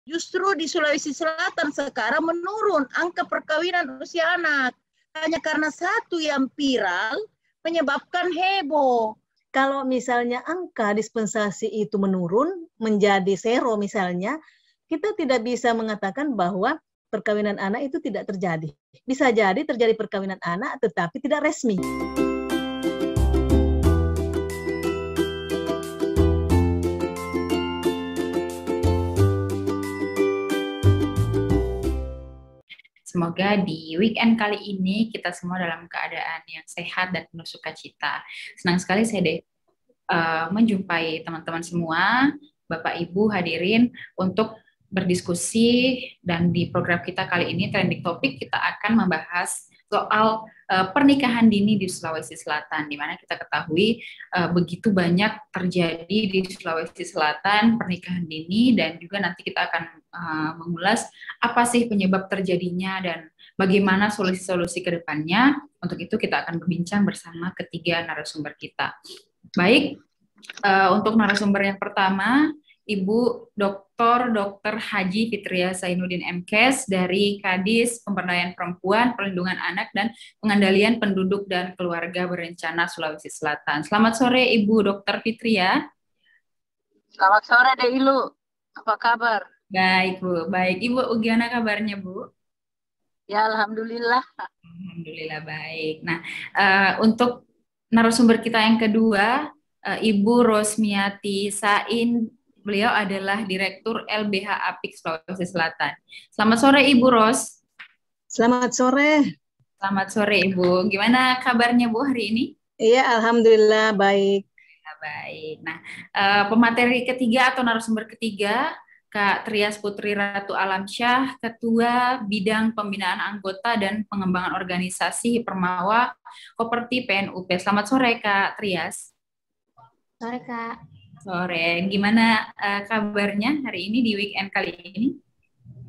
Justru di Sulawesi Selatan sekarang menurun angka perkawinan usia anak. Hanya karena satu yang viral menyebabkan heboh. Kalau misalnya angka dispensasi itu menurun menjadi zero misalnya, kita tidak bisa mengatakan bahwa perkawinan anak itu tidak terjadi. Bisa jadi terjadi perkawinan anak tetapi tidak resmi. Semoga di weekend kali ini kita semua dalam keadaan yang sehat dan penuh sukacita. Senang sekali saya menjumpai teman-teman semua, Bapak Ibu hadirin untuk berdiskusi, dan di program kita kali ini trending topik kita akan membahas soal pernikahan dini di Sulawesi Selatan, di mana kita ketahui begitu banyak terjadi di Sulawesi Selatan pernikahan dini, dan juga nanti kita akan mengulas apa sih penyebab terjadinya dan bagaimana solusi-solusi ke depannya. Untuk itu kita akan berbincang bersama ketiga narasumber kita. Baik, untuk narasumber yang pertama, Ibu Dr. Haji Fitria Zainuddin MKes dari Kadis Pemberdayaan Perempuan, Perlindungan Anak, dan Pengendalian Penduduk dan Keluarga Berencana Sulawesi Selatan. Selamat sore Ibu Dr. Fitria. Selamat sore Dek Ilu, apa kabar? Baik Bu, baik. Ibu gimana kabarnya Bu? Ya Alhamdulillah. Alhamdulillah baik. Nah, untuk narasumber kita yang kedua, Ibu Rosmiati Sain. Beliau adalah Direktur LBH Apik Sulawesi Selatan. Selamat sore Ibu Ros. Selamat sore. Selamat sore Ibu. Gimana kabarnya Bu hari ini? Iya, Alhamdulillah baik. Baik. Nah, pemateri ketiga atau narasumber ketiga, Kak Trias Putri Ratu Alamsyah, Ketua Bidang Pembinaan Anggota dan Pengembangan Organisasi Permawa Koperti PNUP. Selamat sore Kak Trias. Sore Kak. Sore, gimana kabarnya hari ini di weekend kali ini?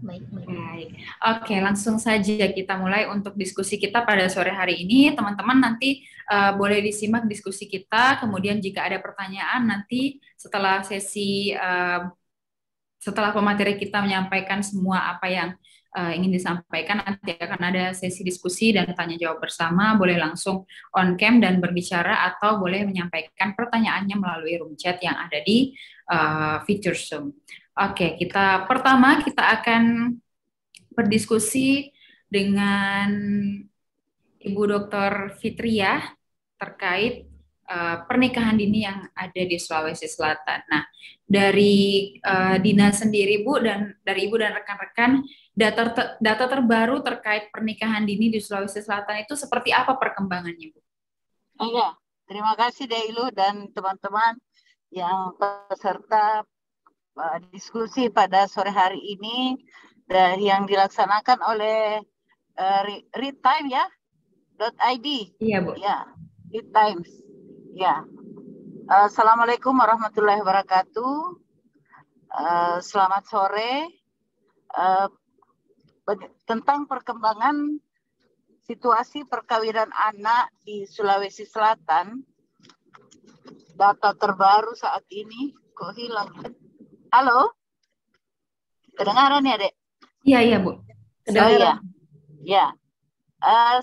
Baik. Oke, langsung saja kita mulai untuk diskusi kita pada sore hari ini. Teman-teman nanti boleh disimak diskusi kita, kemudian jika ada pertanyaan nanti setelah sesi, setelah pemateri kita menyampaikan semua apa yang ingin disampaikan, nanti akan ada sesi diskusi dan tanya jawab bersama. Boleh langsung on cam dan berbicara, atau boleh menyampaikan pertanyaannya melalui room chat yang ada di fitur Zoom. Oke, pertama kita akan berdiskusi dengan Ibu Dr. Fitria terkait pernikahan dini yang ada di Sulawesi Selatan. Nah, dari Dinas sendiri Bu, dan dari Ibu dan rekan-rekan, data terbaru terkait pernikahan dini di Sulawesi Selatan itu seperti apa perkembangannya Bu? Iya, terima kasih Deilu dan teman-teman yang peserta diskusi pada sore hari ini dan yang dilaksanakan oleh Read Time ya, .id. Iya Bu. Ya, Read Times. Ya. Assalamualaikum warahmatullahi wabarakatuh. Selamat sore. Tentang perkembangan situasi perkawinan anak di Sulawesi Selatan, data terbaru saat ini kok hilang. Halo, kedengaran ya Dek? Iya Bu. Kedengaran. Ya.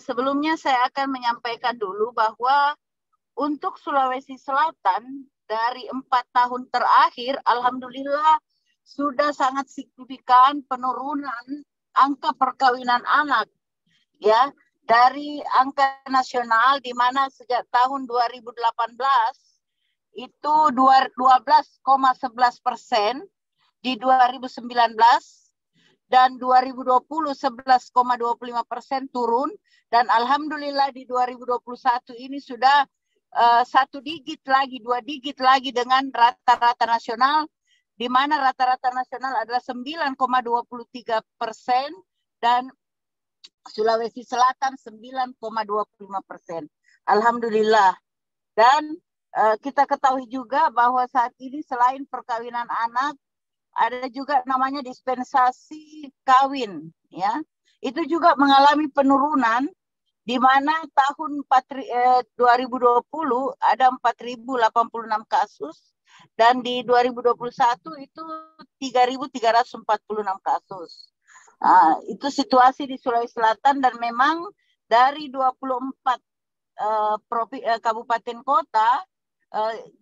Sebelumnya saya akan menyampaikan dulu bahwa untuk Sulawesi Selatan dari 4 tahun terakhir, alhamdulillah sudah sangat signifikan penurunan angka perkawinan anak, ya, dari angka nasional di mana sejak tahun 2018 itu 12,11%, di 2019 dan 2020 11,25% turun, dan alhamdulillah di 2021 ini sudah 1 digit lagi, 2 digit lagi dengan rata-rata nasional, di mana rata-rata nasional adalah 9,23% dan Sulawesi Selatan 9,25%. Alhamdulillah. Dan kita ketahui juga bahwa saat ini selain perkawinan anak, ada juga namanya dispensasi kawin, ya. Itu juga mengalami penurunan, di mana tahun 2020 ada 4.086 kasus, dan di 2021 itu 3.346 kasus. Itu situasi di Sulawesi Selatan, dan memang dari 24 kabupaten kota,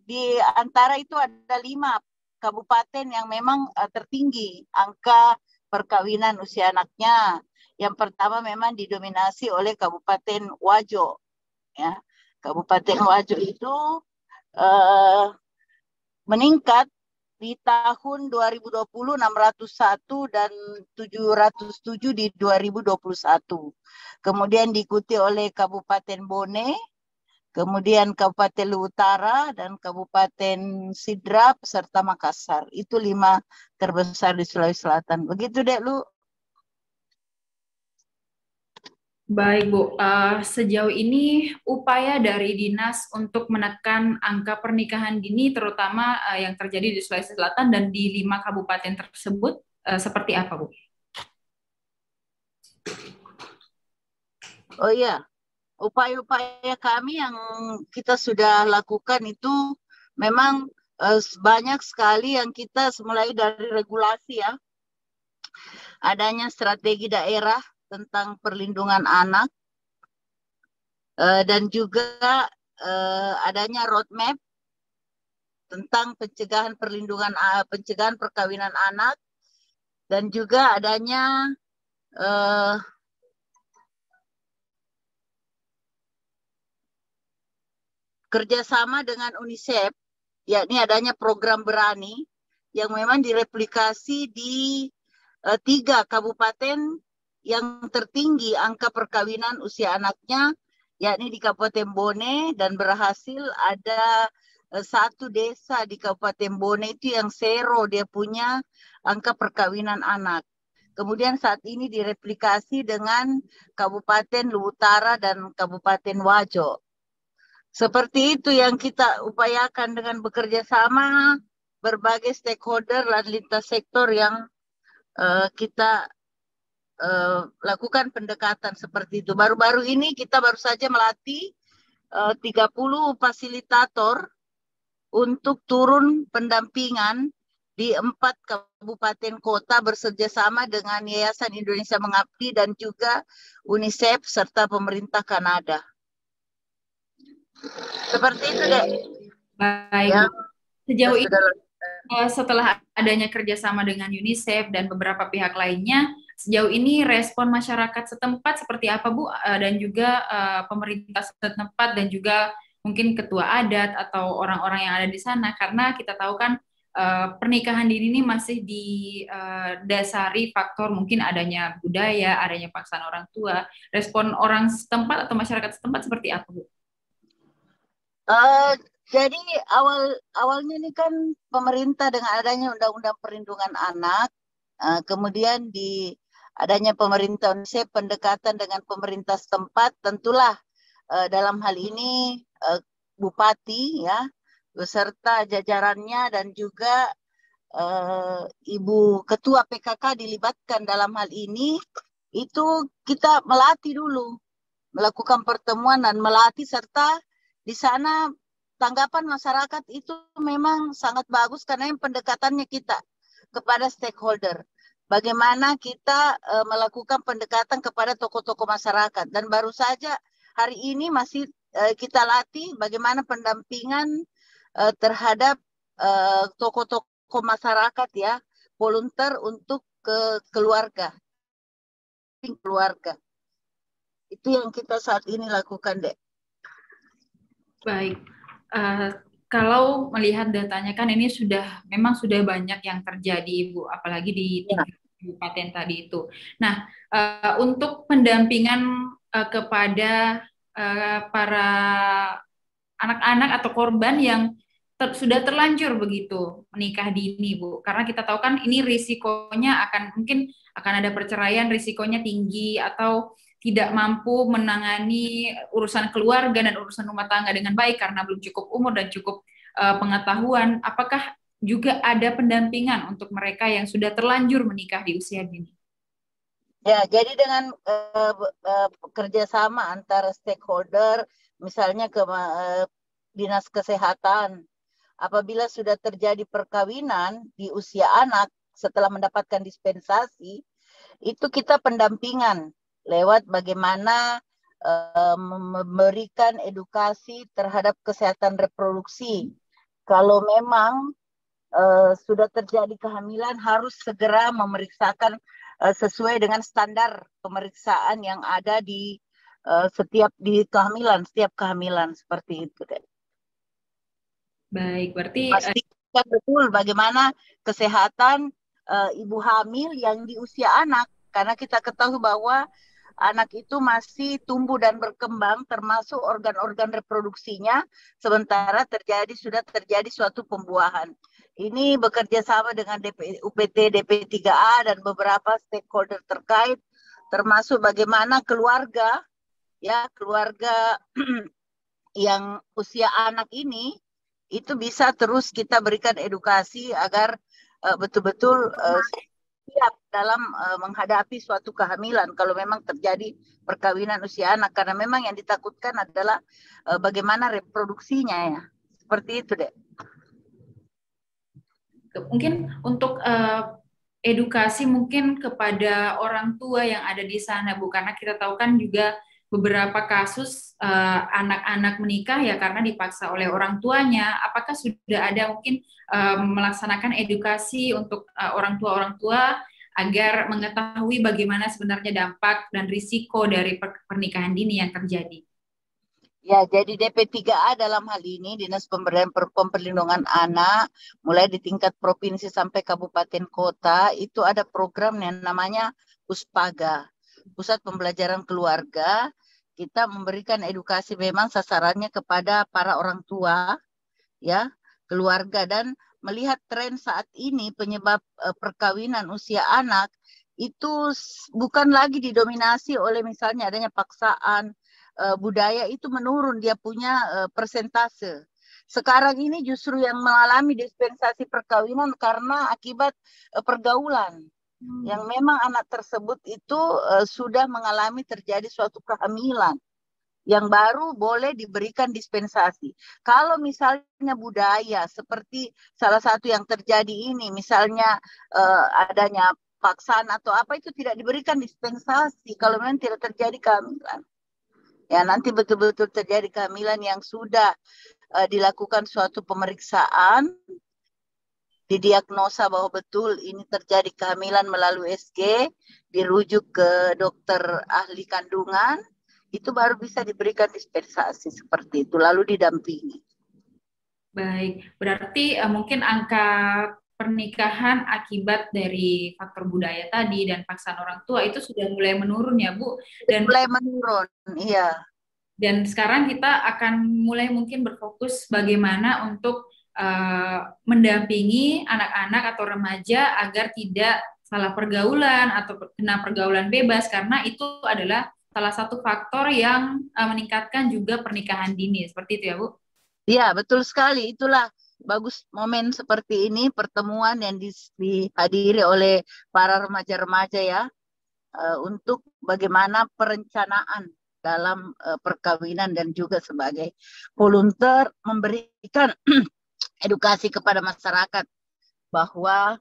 di antara itu ada 5 kabupaten yang memang tertinggi angka perkawinan usia anaknya. Yang pertama memang didominasi oleh Kabupaten Wajo. Ya. Kabupaten Wajo itu meningkat di tahun 2020 601 dan 707 di 2021. Kemudian diikuti oleh Kabupaten Bone, kemudian Kabupaten Luwu Utara, dan Kabupaten Sidrap, serta Makassar. Itu 5 terbesar di Sulawesi Selatan. Begitu deh, Lu. Baik, Bu. Sejauh ini upaya dari dinas untuk menekan angka pernikahan dini, terutama yang terjadi di Sulawesi Selatan dan di 5 kabupaten tersebut, seperti apa, Bu? Oh iya, upaya-upaya kami yang kita sudah lakukan itu memang banyak sekali, yang kita mulai dari regulasi ya, adanya strategi daerah tentang perlindungan anak, dan juga adanya roadmap tentang pencegahan pencegahan perkawinan anak, dan juga adanya kerjasama dengan UNICEF, yakni adanya program Berani yang memang direplikasi di 3 kabupaten yang tertinggi angka perkawinan usia anaknya, yakni di Kabupaten Bone, dan berhasil ada 1 desa di Kabupaten Bone itu yang zero dia punya angka perkawinan anak. Kemudian saat ini direplikasi dengan Kabupaten Luwu Utara dan Kabupaten Wajo. Seperti itu yang kita upayakan dengan bekerja sama berbagai stakeholder dan lintas sektor yang kita lakukan pendekatan seperti itu. Baru-baru ini kita baru saja melatih 30 fasilitator untuk turun pendampingan di 4 kabupaten kota bekerjasama dengan Yayasan Indonesia Mengabdi dan juga UNICEF serta pemerintah Kanada. Seperti itu deh. Baik. Ya, sejauh ini setelah adanya kerjasama dengan UNICEF dan beberapa pihak lainnya, sejauh ini respon masyarakat setempat seperti apa, Bu? Dan juga pemerintah setempat dan juga mungkin ketua adat atau orang-orang yang ada di sana, karena kita tahu kan pernikahan dini ini masih didasari faktor mungkin adanya budaya, adanya paksaan orang tua. Respon orang setempat atau masyarakat setempat seperti apa, Bu? Jadi awalnya ini kan pemerintah dengan adanya Undang-Undang Perlindungan Anak, kemudian di adanya pemerintah UNICEF, pendekatan dengan pemerintah setempat, tentulah dalam hal ini Bupati ya beserta jajarannya dan juga Ibu Ketua PKK dilibatkan dalam hal ini. Itu kita melatih dulu, melakukan pertemuan dan melatih, serta di sana tanggapan masyarakat itu memang sangat bagus karena yang pendekatannya kita kepada stakeholder. Bagaimana kita melakukan pendekatan kepada tokoh-tokoh masyarakat. Dan baru saja hari ini masih kita latih bagaimana pendampingan terhadap tokoh-tokoh masyarakat ya, volunteer untuk keluarga. Itu yang kita saat ini lakukan, Dek. Baik, kalau melihat datanya kan ini memang sudah banyak yang terjadi, Ibu, apalagi di 3 kabupaten tadi itu. Nah, untuk pendampingan kepada para anak-anak atau korban yang sudah terlanjur begitu menikah dini, Bu, karena kita tahu kan ini risikonya mungkin akan ada perceraian, risikonya tinggi, atau tidak mampu menangani urusan keluarga dan urusan rumah tangga dengan baik karena belum cukup umur dan cukup pengetahuan. Apakah juga ada pendampingan untuk mereka yang sudah terlanjur menikah di usia dini? Ya, jadi dengan kerjasama antara stakeholder, misalnya ke Dinas Kesehatan apabila sudah terjadi perkawinan di usia anak setelah mendapatkan dispensasi, itu kita pendampingan lewat bagaimana memberikan edukasi terhadap kesehatan reproduksi. Kalau memang sudah terjadi kehamilan, harus segera memeriksakan sesuai dengan standar pemeriksaan yang ada di setiap kehamilan seperti itu deh. Baik, berarti pastikan betul bagaimana kesehatan ibu hamil yang di usia anak, karena kita ketahui bahwa anak itu masih tumbuh dan berkembang, termasuk organ-organ reproduksinya, sementara sudah terjadi suatu pembuahan. Ini bekerja sama dengan UPT DP3A dan beberapa stakeholder terkait, termasuk bagaimana keluarga yang usia anak ini itu bisa terus kita berikan edukasi agar betul-betul siap dalam menghadapi suatu kehamilan kalau memang terjadi perkawinan usia anak, karena memang yang ditakutkan adalah bagaimana reproduksinya ya. Seperti itu deh. Mungkin untuk edukasi mungkin kepada orang tua yang ada di sana, Bu, karena kita tahu kan juga beberapa kasus anak-anak menikah ya karena dipaksa oleh orang tuanya. Apakah sudah ada mungkin melaksanakan edukasi untuk orang tua agar mengetahui bagaimana sebenarnya dampak dan risiko dari pernikahan dini yang terjadi? Ya, jadi DP3A dalam hal ini Dinas Pemberdayaan Perlindungan Anak mulai di tingkat provinsi sampai kabupaten kota itu ada program yang namanya PUSPAGA, Pusat Pembelajaran Keluarga. Kita memberikan edukasi memang sasarannya kepada para orang tua, ya, keluarga, dan melihat tren saat ini penyebab perkawinan usia anak itu bukan lagi didominasi oleh misalnya adanya paksaan, budaya itu menurun dia punya persentase. Sekarang ini justru yang mengalami dispensasi perkawinan karena akibat pergaulan. Yang memang anak tersebut itu sudah mengalami terjadi suatu kehamilan yang baru boleh diberikan dispensasi. Kalau misalnya budaya seperti salah satu yang terjadi ini, misalnya adanya paksaan atau apa, itu tidak diberikan dispensasi kalau memang tidak terjadi kehamilan. Ya, nanti betul-betul terjadi kehamilan yang sudah dilakukan suatu pemeriksaan, didiagnosa bahwa betul ini terjadi kehamilan melalui SG, dirujuk ke dokter ahli kandungan, itu baru bisa diberikan dispensasi seperti itu, lalu didampingi. Baik, berarti mungkin angka pernikahan akibat dari faktor budaya tadi dan paksaan orang tua itu sudah mulai menurun ya, Bu? Dan mulai menurun, iya. Dan sekarang kita akan mulai mungkin berfokus bagaimana untuk mendampingi anak-anak atau remaja agar tidak salah pergaulan atau kena pergaulan bebas, karena itu adalah salah satu faktor yang meningkatkan juga pernikahan dini. Seperti itu ya, Bu? Iya, betul sekali. Itulah bagus momen seperti ini, pertemuan yang dihadiri oleh para remaja-remaja ya, untuk bagaimana perencanaan dalam perkawinan dan juga sebagai volunteer memberikan edukasi kepada masyarakat bahwa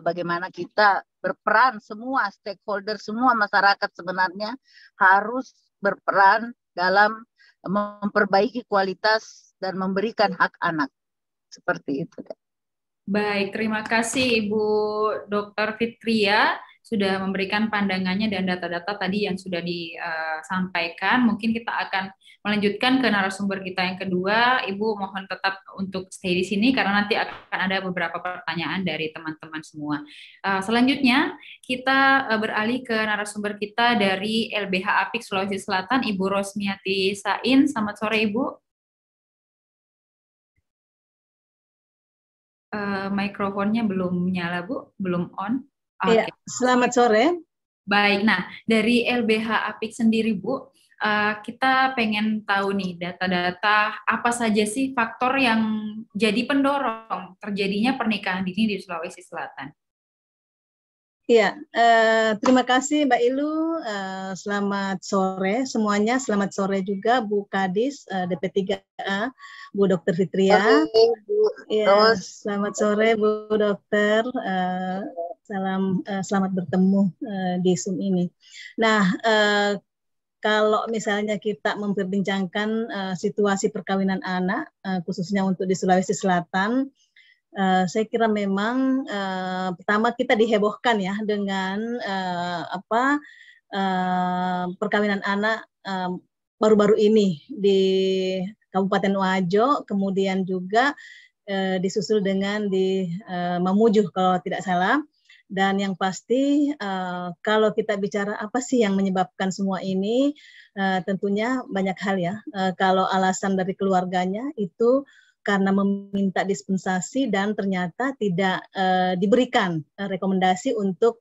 bagaimana kita berperan, semua stakeholder, semua masyarakat sebenarnya harus berperan dalam memperbaiki kualitas dan memberikan hak anak. Seperti itu. Baik, terima kasih Ibu Dr. Fitria sudah memberikan pandangannya dan data-data tadi yang sudah disampaikan. Mungkin kita akan melanjutkan ke narasumber kita yang kedua. Ibu mohon tetap untuk stay di sini karena nanti akan ada beberapa pertanyaan dari teman-teman semua. Selanjutnya kita beralih ke narasumber kita dari LBH Apik Sulawesi Selatan, Ibu Rosmiati Sain. Selamat sore Ibu. Mikrofonnya belum nyala Bu, belum on. Iya, selamat sore. Baik, nah dari LBH Apik sendiri Bu, kita pengen tahu nih data-data apa saja sih faktor yang jadi pendorong terjadinya pernikahan dini di Sulawesi Selatan? Iya, terima kasih Mbak Ilu. Selamat sore semuanya. Selamat sore juga Bu Kadis DP3A, Bu Dr. Fitria. Ya, selamat sore Bu Dokter. Selamat bertemu di Zoom ini. Nah, kalau misalnya kita memperbincangkan situasi perkawinan anak, khususnya untuk di Sulawesi Selatan. Saya kira memang pertama kita dihebohkan ya dengan perkawinan anak baru-baru ini di Kabupaten Wajo, kemudian juga disusul dengan di Mamuju kalau tidak salah. Dan yang pasti kalau kita bicara apa sih yang menyebabkan semua ini, tentunya banyak hal ya. Kalau alasan dari keluarganya itu karena meminta dispensasi dan ternyata tidak diberikan rekomendasi untuk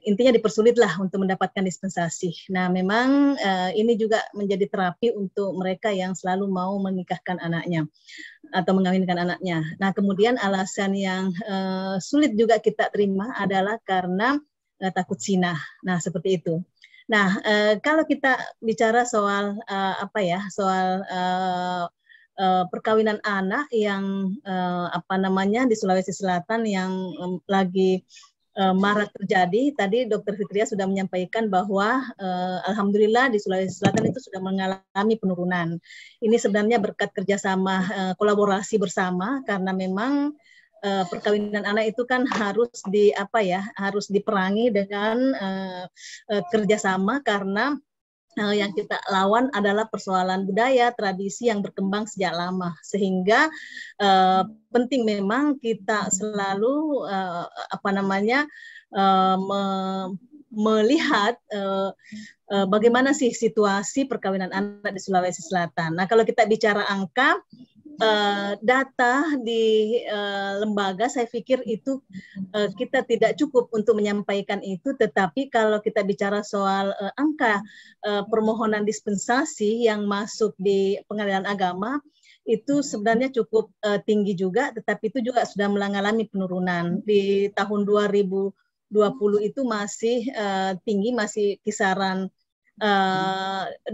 intinya dipersulitlah untuk mendapatkan dispensasi. Nah, memang ini juga menjadi terapi untuk mereka yang selalu mau menikahkan anaknya atau mengawinkan anaknya. Nah, kemudian alasan yang sulit juga kita terima adalah karena takut zina. Nah, seperti itu. Nah, kalau kita bicara soal perkawinan anak yang di Sulawesi Selatan yang lagi marak terjadi. Tadi Dr. Fitria sudah menyampaikan bahwa alhamdulillah di Sulawesi Selatan itu sudah mengalami penurunan. Ini sebenarnya berkat kerjasama kolaborasi bersama, karena memang perkawinan anak itu kan harus diperangi dengan kerjasama, karena yang kita lawan adalah persoalan budaya, tradisi yang berkembang sejak lama. Sehingga penting memang kita selalu melihat bagaimana sih situasi perkawinan anak di Sulawesi Selatan. Nah, kalau kita bicara angka, data di lembaga, saya pikir itu kita tidak cukup untuk menyampaikan itu, tetapi kalau kita bicara soal angka permohonan dispensasi yang masuk di pengadilan agama, itu sebenarnya cukup tinggi juga, tetapi itu juga sudah mengalami penurunan. Di tahun 2020 itu masih tinggi, masih kisaran 2-3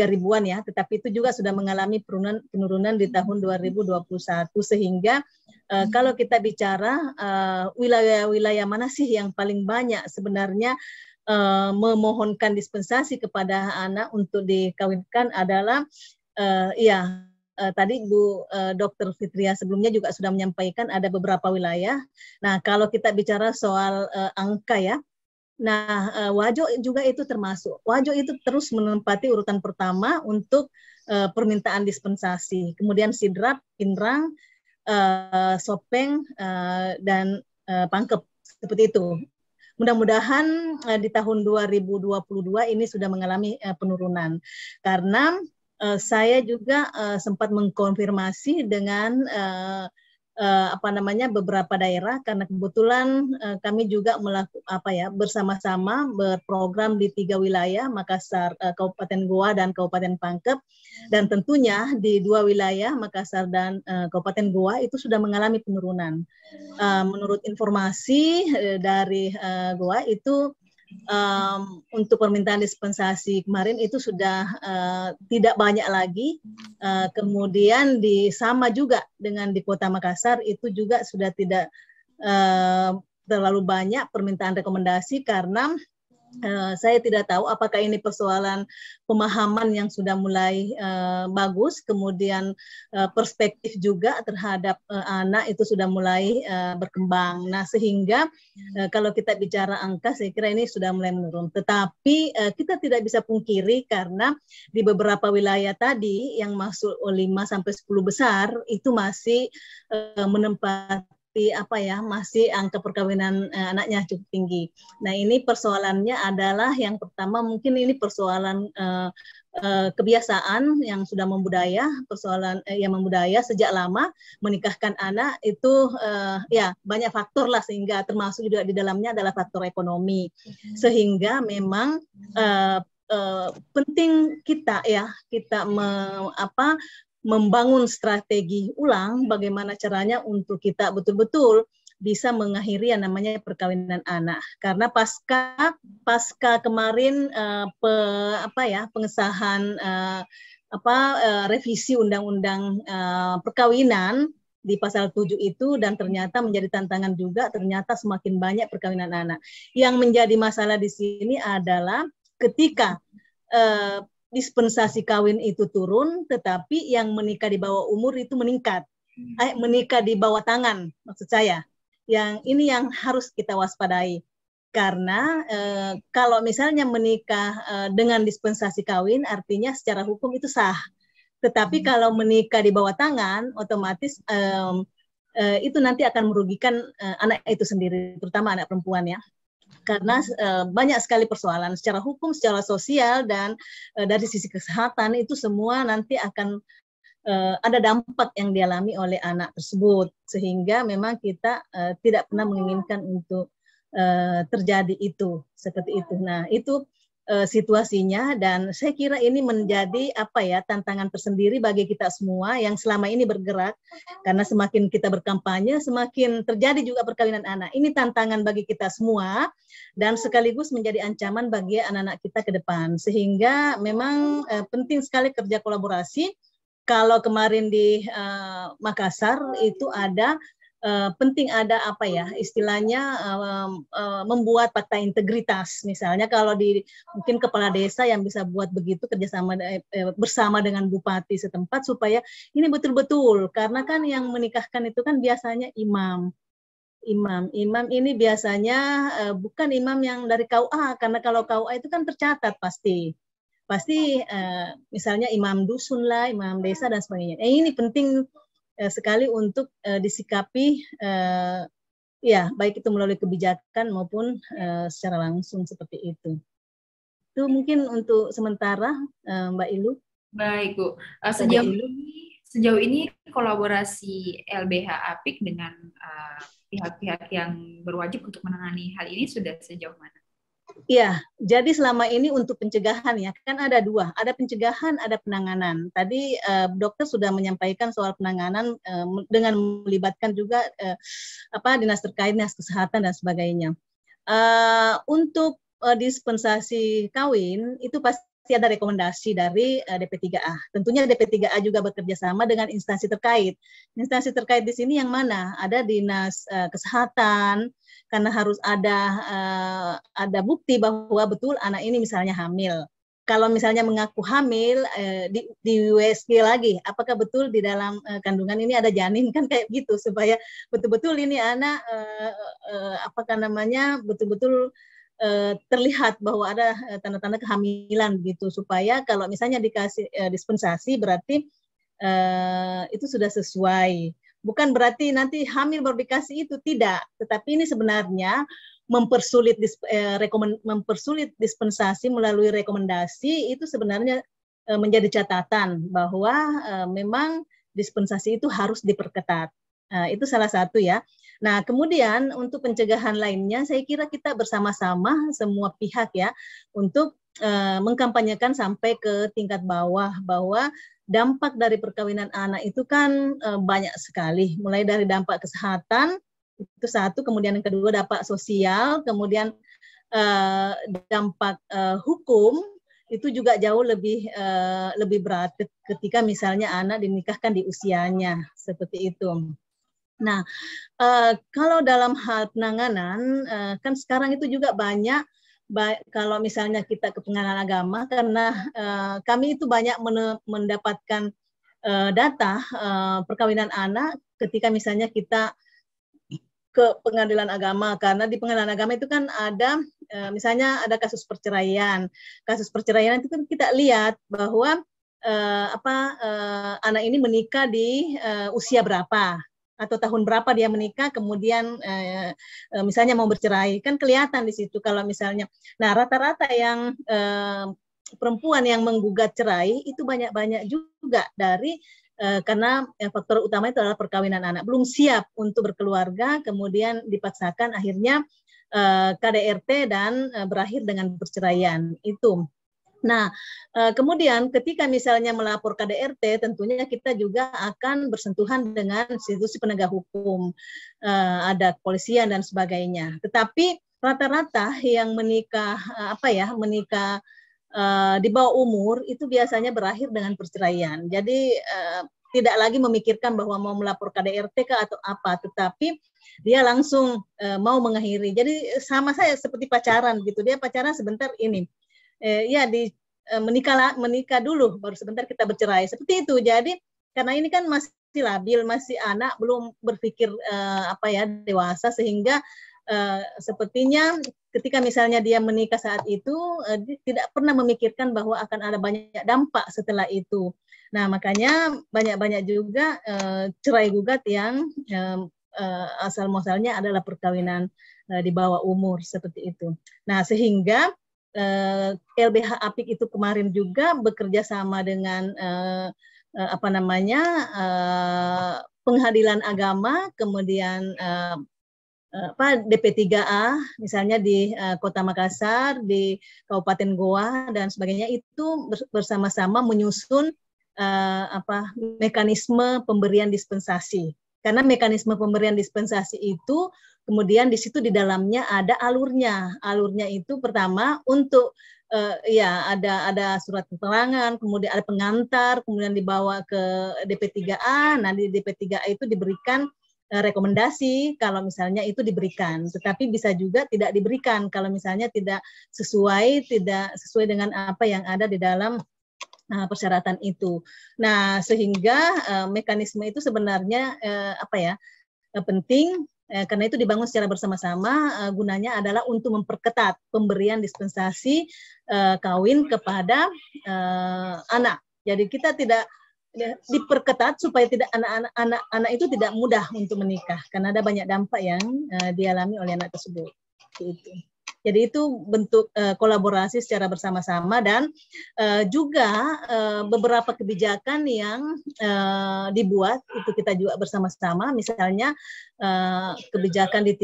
ribuan ya, tetapi itu juga sudah mengalami penurunan di tahun 2021, sehingga kalau kita bicara wilayah-wilayah mana sih yang paling banyak sebenarnya memohonkan dispensasi kepada anak untuk dikawinkan adalah tadi Bu Dr. Fitria sebelumnya juga sudah menyampaikan ada beberapa wilayah. Nah, kalau kita bicara soal angka ya, nah, Wajo juga itu termasuk. Wajo itu terus menempati urutan pertama untuk permintaan dispensasi. Kemudian Sidrap, Pinrang, Sopeng, dan Pangkep. Seperti itu. Mudah-mudahan di tahun 2022 ini sudah mengalami penurunan. Karena saya juga sempat mengkonfirmasi dengan beberapa daerah, karena kebetulan kami juga bersama-sama berprogram di 3 wilayah, Makassar, Kabupaten Goa dan Kabupaten Pangkep, dan tentunya di 2 wilayah Makassar dan Kabupaten Goa itu sudah mengalami penurunan. Menurut informasi dari Goa itu untuk permintaan dispensasi kemarin itu sudah tidak banyak lagi. Kemudian sama juga dengan di Kota Makassar itu juga sudah tidak terlalu banyak permintaan rekomendasi, karena saya tidak tahu apakah ini persoalan pemahaman yang sudah mulai bagus, kemudian perspektif juga terhadap anak itu sudah mulai berkembang. Nah, sehingga kalau kita bicara angka, saya kira ini sudah mulai menurun. Tetapi kita tidak bisa pungkiri, karena di beberapa wilayah tadi yang masuk 5-10 besar itu masih menempati masih angka perkawinan anaknya cukup tinggi. Nah, ini persoalannya adalah yang pertama mungkin ini persoalan kebiasaan yang sudah membudaya, persoalan yang membudaya sejak lama menikahkan anak itu banyak faktor lah, sehingga termasuk juga di dalamnya adalah faktor ekonomi. Sehingga memang penting kita membangun strategi ulang bagaimana caranya untuk kita betul-betul bisa mengakhiri yang namanya perkawinan anak. Karena pasca kemarin pengesahan revisi undang-undang perkawinan di pasal 7 itu, dan ternyata menjadi tantangan juga, ternyata semakin banyak perkawinan anak. Yang menjadi masalah di sini adalah ketika dispensasi kawin itu turun, tetapi yang menikah di bawah umur itu meningkat. Menikah di bawah tangan, maksud saya. Yang ini yang harus kita waspadai. Karena kalau misalnya menikah dengan dispensasi kawin, artinya secara hukum itu sah. Tetapi kalau menikah di bawah tangan, otomatis itu nanti akan merugikan anak itu sendiri, terutama anak perempuan ya. Karena banyak sekali persoalan secara hukum, secara sosial, dan dari sisi kesehatan itu semua nanti akan ada dampak yang dialami oleh anak tersebut, sehingga memang kita tidak pernah menginginkan untuk terjadi itu seperti itu. Nah, itu situasinya, dan saya kira ini menjadi tantangan tersendiri bagi kita semua yang selama ini bergerak, karena semakin kita berkampanye semakin terjadi juga perkawinan anak. Ini tantangan bagi kita semua dan sekaligus menjadi ancaman bagi anak-anak kita ke depan, sehingga memang penting sekali kerja kolaborasi. Kalau kemarin di Makassar itu ada penting ada istilahnya membuat fakta integritas. Misalnya kalau mungkin kepala desa yang bisa buat begitu kerjasama bersama dengan bupati setempat, supaya ini betul-betul, karena kan yang menikahkan itu kan biasanya imam ini biasanya bukan imam yang dari KUA, karena kalau KUA itu kan tercatat pasti misalnya imam dusun lah, imam desa dan sebagainya. Ini penting sekali untuk disikapi, baik itu melalui kebijakan maupun secara langsung seperti itu. Itu mungkin untuk sementara, Mbak Ilu. Baik, Bu. Sejauh ini kolaborasi LBH Apik dengan pihak-pihak yang berwajib untuk menangani hal ini sudah sejauh mana? Iya, jadi selama ini untuk pencegahan ya, kan ada dua, ada pencegahan, ada penanganan. Tadi dokter sudah menyampaikan soal penanganan dengan melibatkan juga dinas terkait, dinas kesehatan dan sebagainya. Untuk dispensasi kawin itu pasti ada rekomendasi dari DP3A. Tentunya DP3A juga bekerja sama dengan instansi terkait. Instansi terkait di sini yang mana? Ada dinas kesehatan, karena harus ada bukti bahwa betul anak ini misalnya hamil. Kalau misalnya mengaku hamil, di USG lagi, apakah betul di dalam kandungan ini ada janin, kan kayak gitu, supaya betul-betul ini anak betul-betul terlihat bahwa ada tanda-tanda kehamilan gitu, supaya kalau misalnya dikasih dispensasi berarti itu sudah sesuai. Bukan berarti nanti hamil baru dikasih, itu tidak, tetapi ini sebenarnya mempersulit dispensasi melalui rekomendasi. Itu sebenarnya menjadi catatan bahwa memang dispensasi itu harus diperketat. Itu salah satu ya. Nah, kemudian untuk pencegahan lainnya, saya kira kita bersama-sama semua pihak ya untuk mengkampanyekan sampai ke tingkat bawah, bahwa dampak dari perkawinan anak itu kan banyak sekali, mulai dari dampak kesehatan itu satu, kemudian yang kedua dampak sosial, kemudian dampak hukum itu juga jauh lebih berat ketika misalnya anak dinikahkan di usianya seperti itu. Nah, kalau dalam hal penanganan, kan sekarang itu juga banyak, kalau misalnya kita ke pengadilan agama, karena kami itu banyak mendapatkan data perkawinan anak ketika misalnya kita ke pengadilan agama, karena di pengadilan agama itu kan ada misalnya ada kasus perceraian. Kasus perceraian itu kan kita lihat bahwa anak ini menikah di usia berapa, atau tahun berapa dia menikah, kemudian misalnya mau bercerai, kan kelihatan di situ kalau misalnya. Nah, rata-rata yang perempuan yang menggugat cerai itu banyak juga dari karena faktor utama itu adalah perkawinan anak, belum siap untuk berkeluarga, kemudian dipaksakan, akhirnya KDRT dan berakhir dengan perceraian itu. Nah, kemudian ketika misalnya melapor KDRT, tentunya kita juga akan bersentuhan dengan institusi penegak hukum, ada kepolisian dan sebagainya. Tetapi rata-rata yang menikah menikah di bawah umur itu biasanya berakhir dengan perceraian. Jadi tidak lagi memikirkan bahwa mau melapor KDRT atau apa, tetapi dia langsung mau mengakhiri. Jadi sama saya seperti pacaran gitu. Dia pacaran sebentar ini. Menikah dulu baru sebentar kita bercerai seperti itu. Jadi karena ini kan masih labil, masih anak, belum berpikir dewasa, sehingga sepertinya ketika misalnya dia menikah saat itu dia tidak pernah memikirkan bahwa akan ada banyak dampak setelah itu. Nah, makanya banyak juga cerai gugat yang asal muasalnya adalah perkawinan di bawah umur seperti itu. Nah, sehingga LBH Apik itu kemarin juga bekerja sama dengan Pengadilan Agama, kemudian DP3A misalnya di Kota Makassar, di Kabupaten Goa dan sebagainya, itu bersama-sama menyusun mekanisme pemberian dispensasi. Karena mekanisme pemberian dispensasi itu kemudian di situ di dalamnya ada alurnya. Alurnya itu pertama untuk ada surat keterangan, kemudian ada pengantar, kemudian dibawa ke DP3A. Nah, di DP3A itu diberikan rekomendasi kalau misalnya itu diberikan, tetapi bisa juga tidak diberikan kalau misalnya tidak sesuai dengan apa yang ada di dalam persyaratan itu. Nah, sehingga mekanisme itu sebenarnya penting. Karena itu dibangun secara bersama-sama, gunanya adalah untuk memperketat pemberian dispensasi kawin kepada anak. Jadi kita tidak diperketat supaya tidak anak itu tidak mudah untuk menikah, karena ada banyak dampak yang dialami oleh anak tersebut. Gitu. Jadi itu bentuk kolaborasi secara bersama-sama, dan juga beberapa kebijakan yang dibuat itu kita juga bersama-sama. Misalnya kebijakan di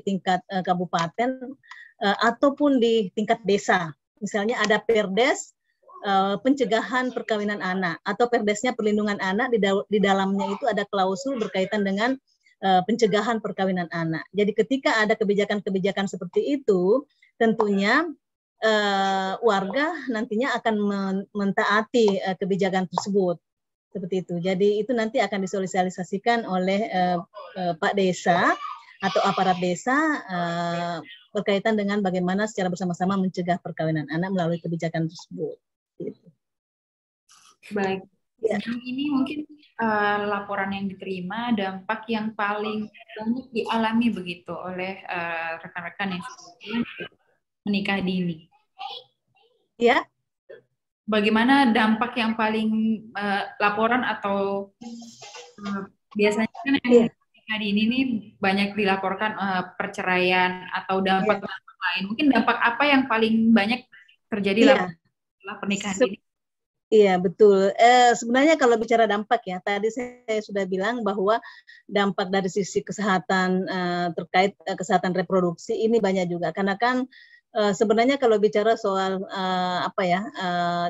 tingkat kabupaten ataupun di tingkat desa. Misalnya ada Perdes pencegahan perkawinan anak atau Perdesnya perlindungan anak, di dalamnya itu ada klausul berkaitan dengan pencegahan perkawinan anak. Jadi ketika ada kebijakan-kebijakan seperti itu, tentunya warga nantinya akan mentaati kebijakan tersebut. Seperti itu. Jadi itu nanti akan disosialisasikan oleh Pak Desa atau aparat desa berkaitan dengan bagaimana secara bersama-sama mencegah perkawinan anak melalui kebijakan tersebut. Gitu. Baik. Ya. Ini mungkin laporan yang diterima, dampak yang paling banyak dialami begitu oleh rekan-rekan yang menikah dini. Ya. Bagaimana dampak yang paling laporan atau biasanya kan yang menikah dini ini banyak dilaporkan perceraian atau dampak lain. Mungkin dampak apa yang paling banyak terjadi setelah pernikahan dini? Iya, betul. Sebenarnya kalau bicara dampak ya, tadi saya sudah bilang bahwa dampak dari sisi kesehatan terkait kesehatan reproduksi ini banyak juga. Karena kan sebenarnya kalau bicara soal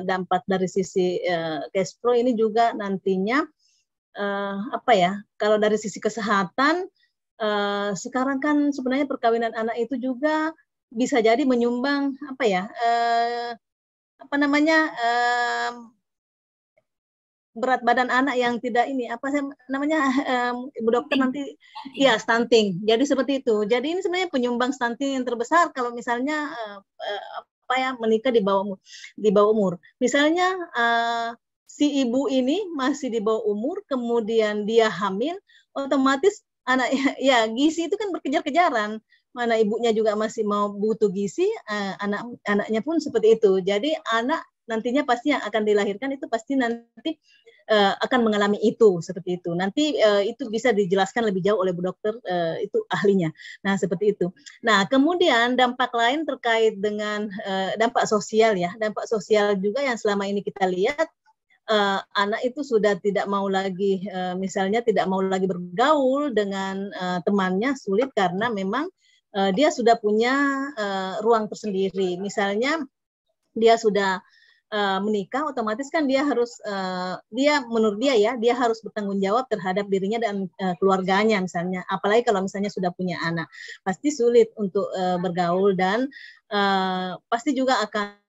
dampak dari sisi cash flow ini juga nantinya kalau dari sisi kesehatan sekarang kan sebenarnya perkawinan anak itu juga bisa jadi menyumbang berat badan anak yang tidak Ibu dokter nanti stunting. Jadi seperti itu. Jadi ini sebenarnya penyumbang stunting yang terbesar kalau misalnya menikah di bawah umur. Misalnya si ibu ini masih di bawah umur, kemudian dia hamil, otomatis anaknya gizi itu kan berkejar-kejaran. Mana ibunya juga masih mau butuh gizi, anaknya pun seperti itu. Jadi anak nantinya pasti yang akan dilahirkan itu pasti nanti akan mengalami itu seperti itu. Nanti itu bisa dijelaskan lebih jauh oleh Bu Dokter, itu ahlinya. Nah, seperti itu. Nah, kemudian dampak lain terkait dengan dampak sosial ya. Dampak sosial juga yang selama ini kita lihat, anak itu sudah tidak mau lagi misalnya tidak mau lagi bergaul dengan temannya, sulit karena memang dia sudah punya ruang tersendiri. Misalnya dia sudah menikah, otomatis kan dia harus menurut dia ya, dia harus bertanggung jawab terhadap dirinya dan keluarganya misalnya. Apalagi kalau misalnya sudah punya anak, pasti sulit untuk bergaul dan pasti juga akan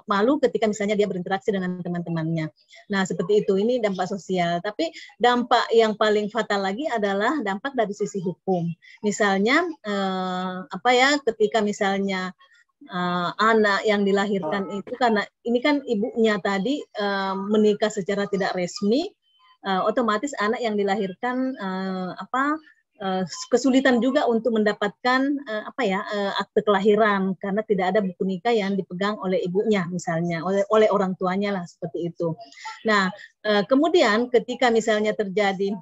malu ketika misalnya dia berinteraksi dengan teman-temannya. Nah, seperti itu, ini dampak sosial. Tapi dampak yang paling fatal lagi adalah dampak dari sisi hukum. Misalnya ketika misalnya anak yang dilahirkan itu, karena ini kan ibunya tadi menikah secara tidak resmi, otomatis anak yang dilahirkan kesulitan juga untuk mendapatkan akte kelahiran karena tidak ada buku nikah yang dipegang oleh ibunya misalnya, oleh orang tuanya lah, seperti itu. Nah, kemudian ketika misalnya terjadi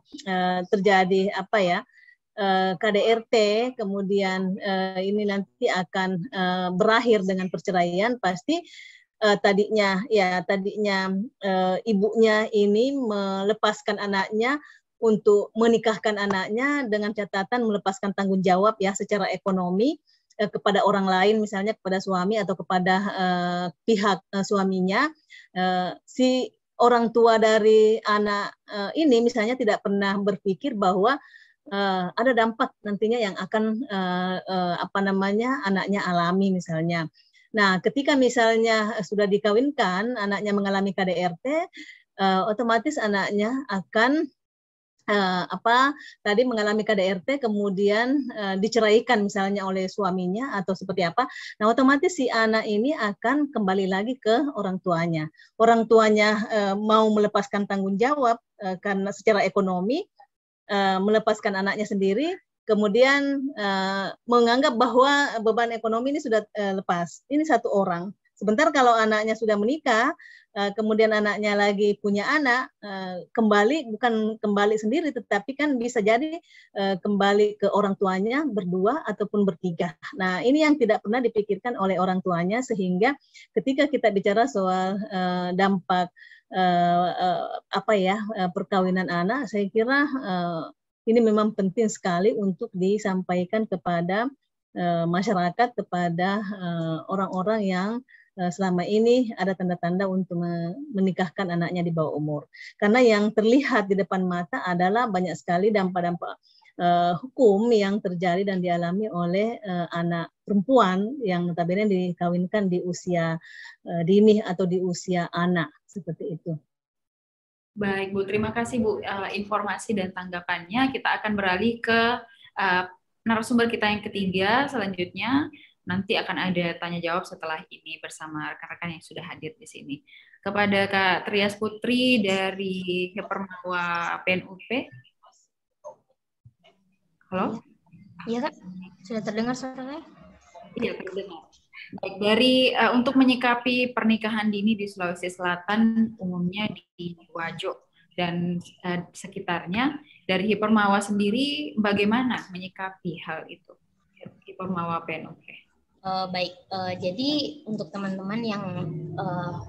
KDRT, kemudian ini nanti akan berakhir dengan perceraian, pasti tadinya ibunya ini melepaskan anaknya untuk menikahkan anaknya dengan catatan melepaskan tanggung jawab ya secara ekonomi kepada orang lain, misalnya kepada suami atau kepada pihak suaminya. Si orang tua dari anak ini misalnya tidak pernah berpikir bahwa ada dampak nantinya yang akan anaknya alami misalnya. Nah, ketika misalnya sudah dikawinkan, anaknya mengalami KDRT, otomatis anaknya akan mengalami KDRT, kemudian diceraikan misalnya oleh suaminya atau seperti apa. Nah, otomatis si anak ini akan kembali lagi ke orang tuanya. Orang tuanya mau melepaskan tanggung jawab karena secara ekonomi, melepaskan anaknya sendiri, kemudian menganggap bahwa beban ekonomi ini sudah lepas. Ini satu orang. Sebentar kalau anaknya sudah menikah, kemudian anaknya lagi punya anak, bukan kembali sendiri, tetapi kan bisa jadi kembali ke orang tuanya berdua ataupun bertiga. Nah, ini yang tidak pernah dipikirkan oleh orang tuanya, sehingga ketika kita bicara soal dampak perkawinan anak, saya kira ini memang penting sekali untuk disampaikan kepada masyarakat, kepada orang-orang yang selama ini ada tanda-tanda untuk menikahkan anaknya di bawah umur. Karena yang terlihat di depan mata adalah banyak sekali dampak-dampak hukum yang terjadi dan dialami oleh anak perempuan yang notabene dikawinkan di usia dini atau di usia anak. Seperti itu. Baik, Bu. Terima kasih, Bu, informasi dan tanggapannya. Kita akan beralih ke narasumber kita yang ketiga. Selanjutnya, nanti akan ada tanya-jawab setelah ini bersama rekan-rekan yang sudah hadir di sini. Kepada Kak Trias Putri dari Hipermawa PNUP. Halo? Iya, Kak. Sudah terdengar suaranya? Iya, terdengar. Baik, untuk menyikapi pernikahan dini di Sulawesi Selatan, umumnya di Wajo dan sekitarnya, dari Hipermawa sendiri bagaimana menyikapi hal itu? Hipermawa PNUP. Jadi untuk teman-teman yang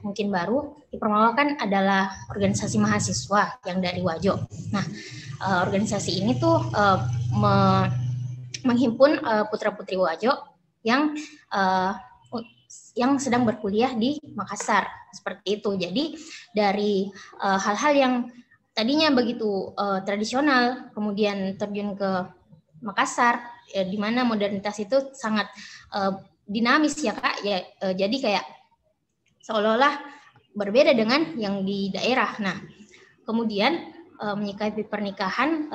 mungkin baru, Hipermawa kan adalah organisasi mahasiswa yang dari Wajo. Nah, organisasi ini tuh menghimpun putra-putri Wajo yang sedang berkuliah di Makassar, seperti itu. Jadi dari hal-hal yang tadinya begitu tradisional, kemudian terjun ke Makassar, di mana modernitas itu sangat dinamis ya Kak. Jadi kayak seolah-olah berbeda dengan yang di daerah. Nah, kemudian menyikapi pernikahan,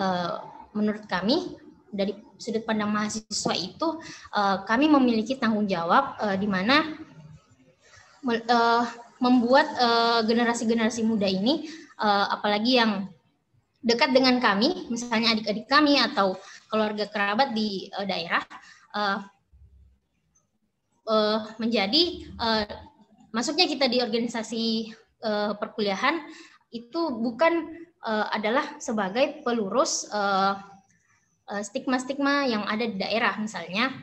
menurut kami dari sudut pandang mahasiswa itu, kami memiliki tanggung jawab di mana membuat generasi-generasi muda ini, apalagi yang dekat dengan kami, misalnya adik-adik kami atau keluarga kerabat di daerah, menjadi masuknya kita di organisasi perkuliahan itu bukan adalah sebagai pelurus stigma-stigma yang ada di daerah. Misalnya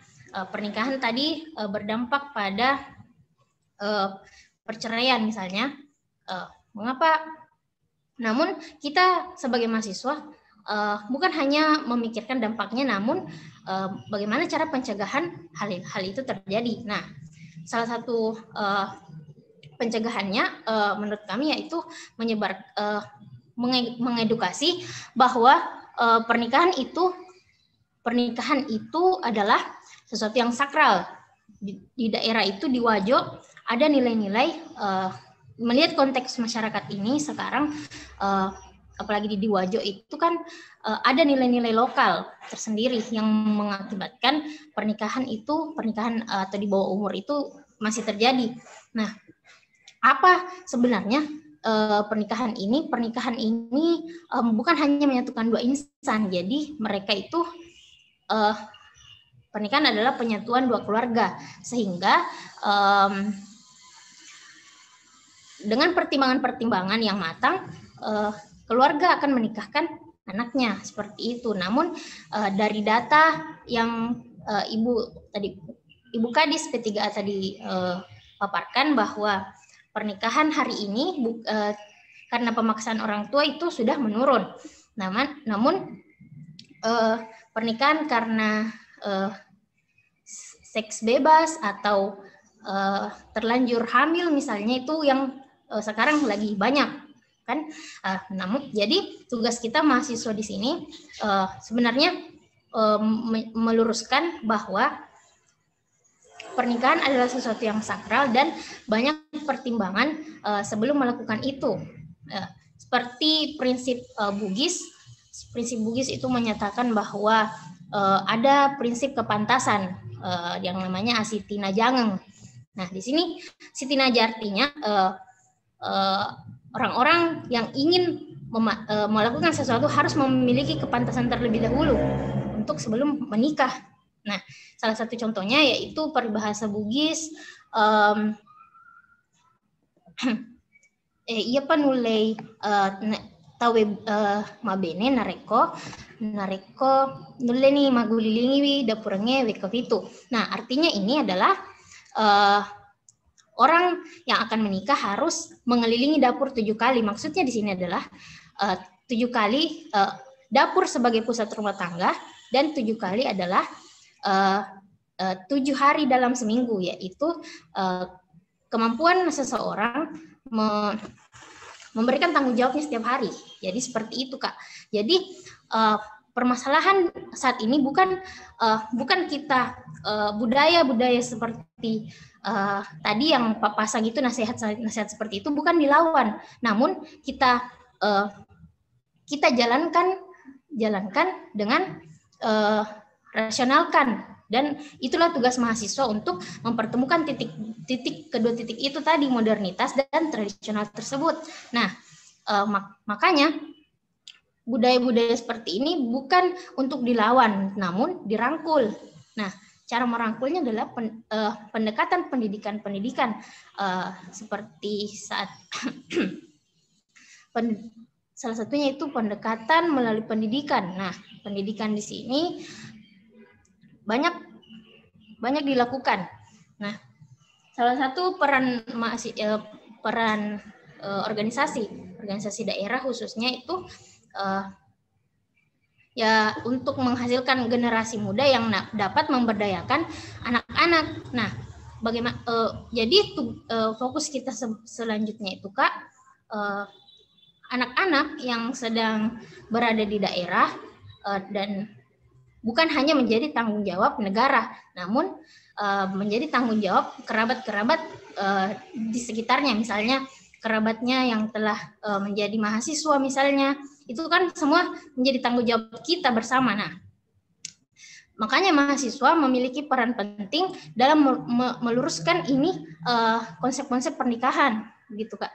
pernikahan tadi berdampak pada perceraian misalnya. Mengapa? Namun kita sebagai mahasiswa bukan hanya memikirkan dampaknya, namun bagaimana cara pencegahan hal itu terjadi. Nah, salah satu pencegahannya menurut kami yaitu mengedukasi bahwa pernikahan itu adalah sesuatu yang sakral. Di daerah itu, di Wajo, ada nilai-nilai, melihat konteks masyarakat ini sekarang, apalagi di Wajo itu kan ada nilai-nilai lokal tersendiri yang mengakibatkan pernikahan atau di bawah umur itu masih terjadi. Nah, apa sebenarnya pernikahan ini? Pernikahan ini bukan hanya menyatukan dua insan, jadi mereka itu pernikahan adalah penyatuan dua keluarga, sehingga dengan pertimbangan-pertimbangan yang matang, keluarga akan menikahkan anaknya seperti itu. Namun dari data yang Ibu Kadis P3A tadi paparkan bahwa pernikahan hari ini karena pemaksaan orang tua itu sudah menurun. Namun pernikahan karena seks bebas atau terlanjur hamil misalnya itu yang sekarang lagi banyak kan. Namun jadi tugas kita mahasiswa di sini sebenarnya meluruskan bahwa pernikahan adalah sesuatu yang sakral dan banyak pertimbangan sebelum melakukan itu. Seperti prinsip Bugis. Prinsip Bugis itu menyatakan bahwa ada prinsip kepantasan yang namanya asitina jangeng. Nah, di sini sitina artinya orang-orang yang ingin melakukan sesuatu harus memiliki kepantasan terlebih dahulu untuk sebelum menikah. Nah, salah satu contohnya yaitu peribahasa Bugis, iya panulay tawe mabene nareko nulle ni magulilingi dapurenge wekavitu. Nah, artinya ini adalah orang yang akan menikah harus mengelilingi dapur 7 kali. Maksudnya di sini adalah 7 kali dapur sebagai pusat rumah tangga dan 7 kali adalah 7 hari dalam seminggu, yaitu kemampuan seseorang memberikan tanggung jawabnya setiap hari. Jadi seperti itu, Kak. Jadi permasalahan saat ini bukan kita budaya seperti tadi yang Pak pasang itu nasihat seperti itu bukan dilawan, namun kita jalankan dengan rasionalkan, dan itulah tugas mahasiswa untuk mempertemukan kedua titik itu tadi, modernitas dan tradisional tersebut. Nah, makanya budaya-budaya seperti ini bukan untuk dilawan, namun dirangkul. Nah, cara merangkulnya adalah pendekatan pendidikan seperti saat salah satunya itu pendekatan melalui pendidikan. Nah, pendidikan di sini banyak dilakukan. Nah, salah satu peran organisasi daerah khususnya itu ya untuk menghasilkan generasi muda yang dapat memberdayakan anak-anak. Nah, bagaimana? Jadi fokus kita selanjutnya itu, Kak, anak-anak yang sedang berada di daerah dan bukan hanya menjadi tanggung jawab negara, namun menjadi tanggung jawab kerabat-kerabat di sekitarnya. Misalnya kerabatnya yang telah menjadi mahasiswa misalnya, itu kan semua menjadi tanggung jawab kita bersama. Nah, makanya mahasiswa memiliki peran penting dalam meluruskan ini konsep-konsep pernikahan, gitu, Kak.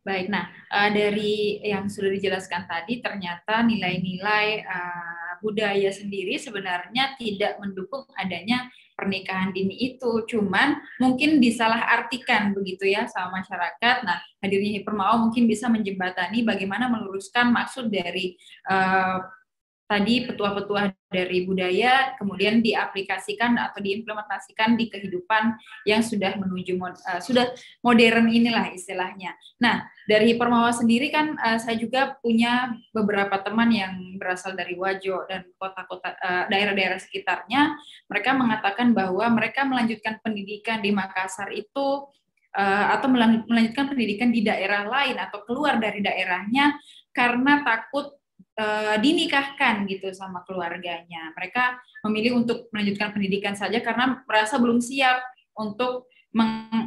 Baik, nah dari yang sudah dijelaskan tadi, ternyata nilai-nilai budaya sendiri sebenarnya tidak mendukung adanya pernikahan dini itu, cuman mungkin disalahartikan begitu ya sama masyarakat. Nah, hadirnya Hipermao mungkin bisa menjembatani bagaimana meluruskan maksud dari tadi petua-petua dari budaya kemudian diaplikasikan atau diimplementasikan di kehidupan yang sudah menuju sudah modern inilah istilahnya. Nah, dari Hipermawa sendiri kan saya juga punya beberapa teman yang berasal dari Wajo dan kota-kota daerah-daerah sekitarnya. Mereka mengatakan bahwa mereka melanjutkan pendidikan di Makassar itu atau melanjutkan pendidikan di daerah lain atau keluar dari daerahnya karena takut dinikahkan gitu sama keluarganya. Mereka memilih untuk melanjutkan pendidikan saja karena merasa belum siap untuk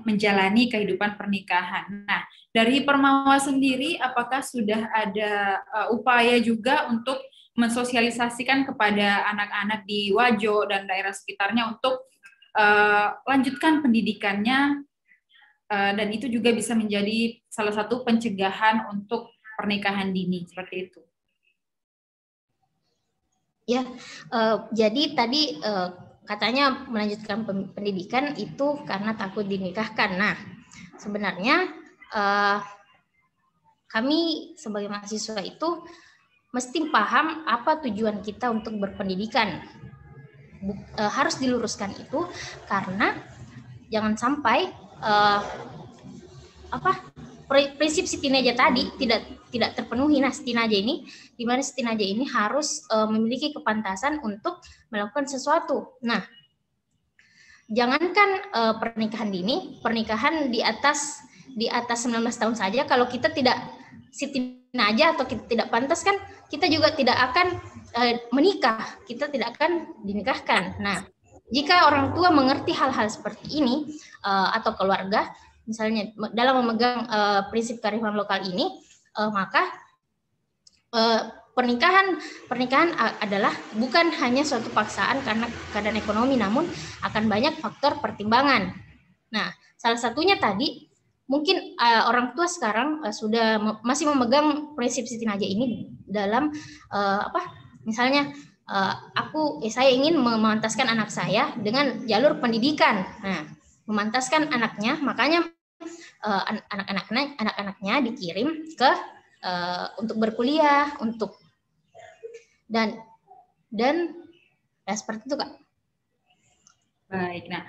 menjalani kehidupan pernikahan. Nah, dari Hipermawa sendiri, apakah sudah ada upaya juga untuk mensosialisasikan kepada anak-anak di Wajo dan daerah sekitarnya untuk lanjutkan pendidikannya, dan itu juga bisa menjadi salah satu pencegahan untuk pernikahan dini, seperti itu? Ya, jadi tadi katanya melanjutkan pendidikan itu karena takut dinikahkan. Nah, sebenarnya kami sebagai mahasiswa itu mesti paham apa tujuan kita untuk berpendidikan. Harus diluruskan itu karena jangan sampai prinsip Siti Naja tadi tidak terpenuhi. Nah, Siti Naja ini, di mana Siti Naja ini harus memiliki kepantasan untuk melakukan sesuatu. Nah, jangankan pernikahan dini, pernikahan di atas 19 tahun saja, kalau kita tidak Siti Naja atau kita tidak pantas kan, kita juga tidak akan menikah, kita tidak akan dinikahkan. Nah, jika orang tua mengerti hal-hal seperti ini atau keluarga, misalnya dalam memegang prinsip kearifan lokal ini, maka pernikahan adalah bukan hanya suatu paksaan karena keadaan ekonomi, namun akan banyak faktor pertimbangan. Nah, salah satunya tadi mungkin orang tua sekarang masih memegang prinsip Siti Naja ini dalam misalnya saya ingin memantaskan anak saya dengan jalur pendidikan. Nah, memantaskan anaknya, makanya anak-anaknya dikirim ke untuk berkuliah, dan ya seperti itu, Kak. Baik, nah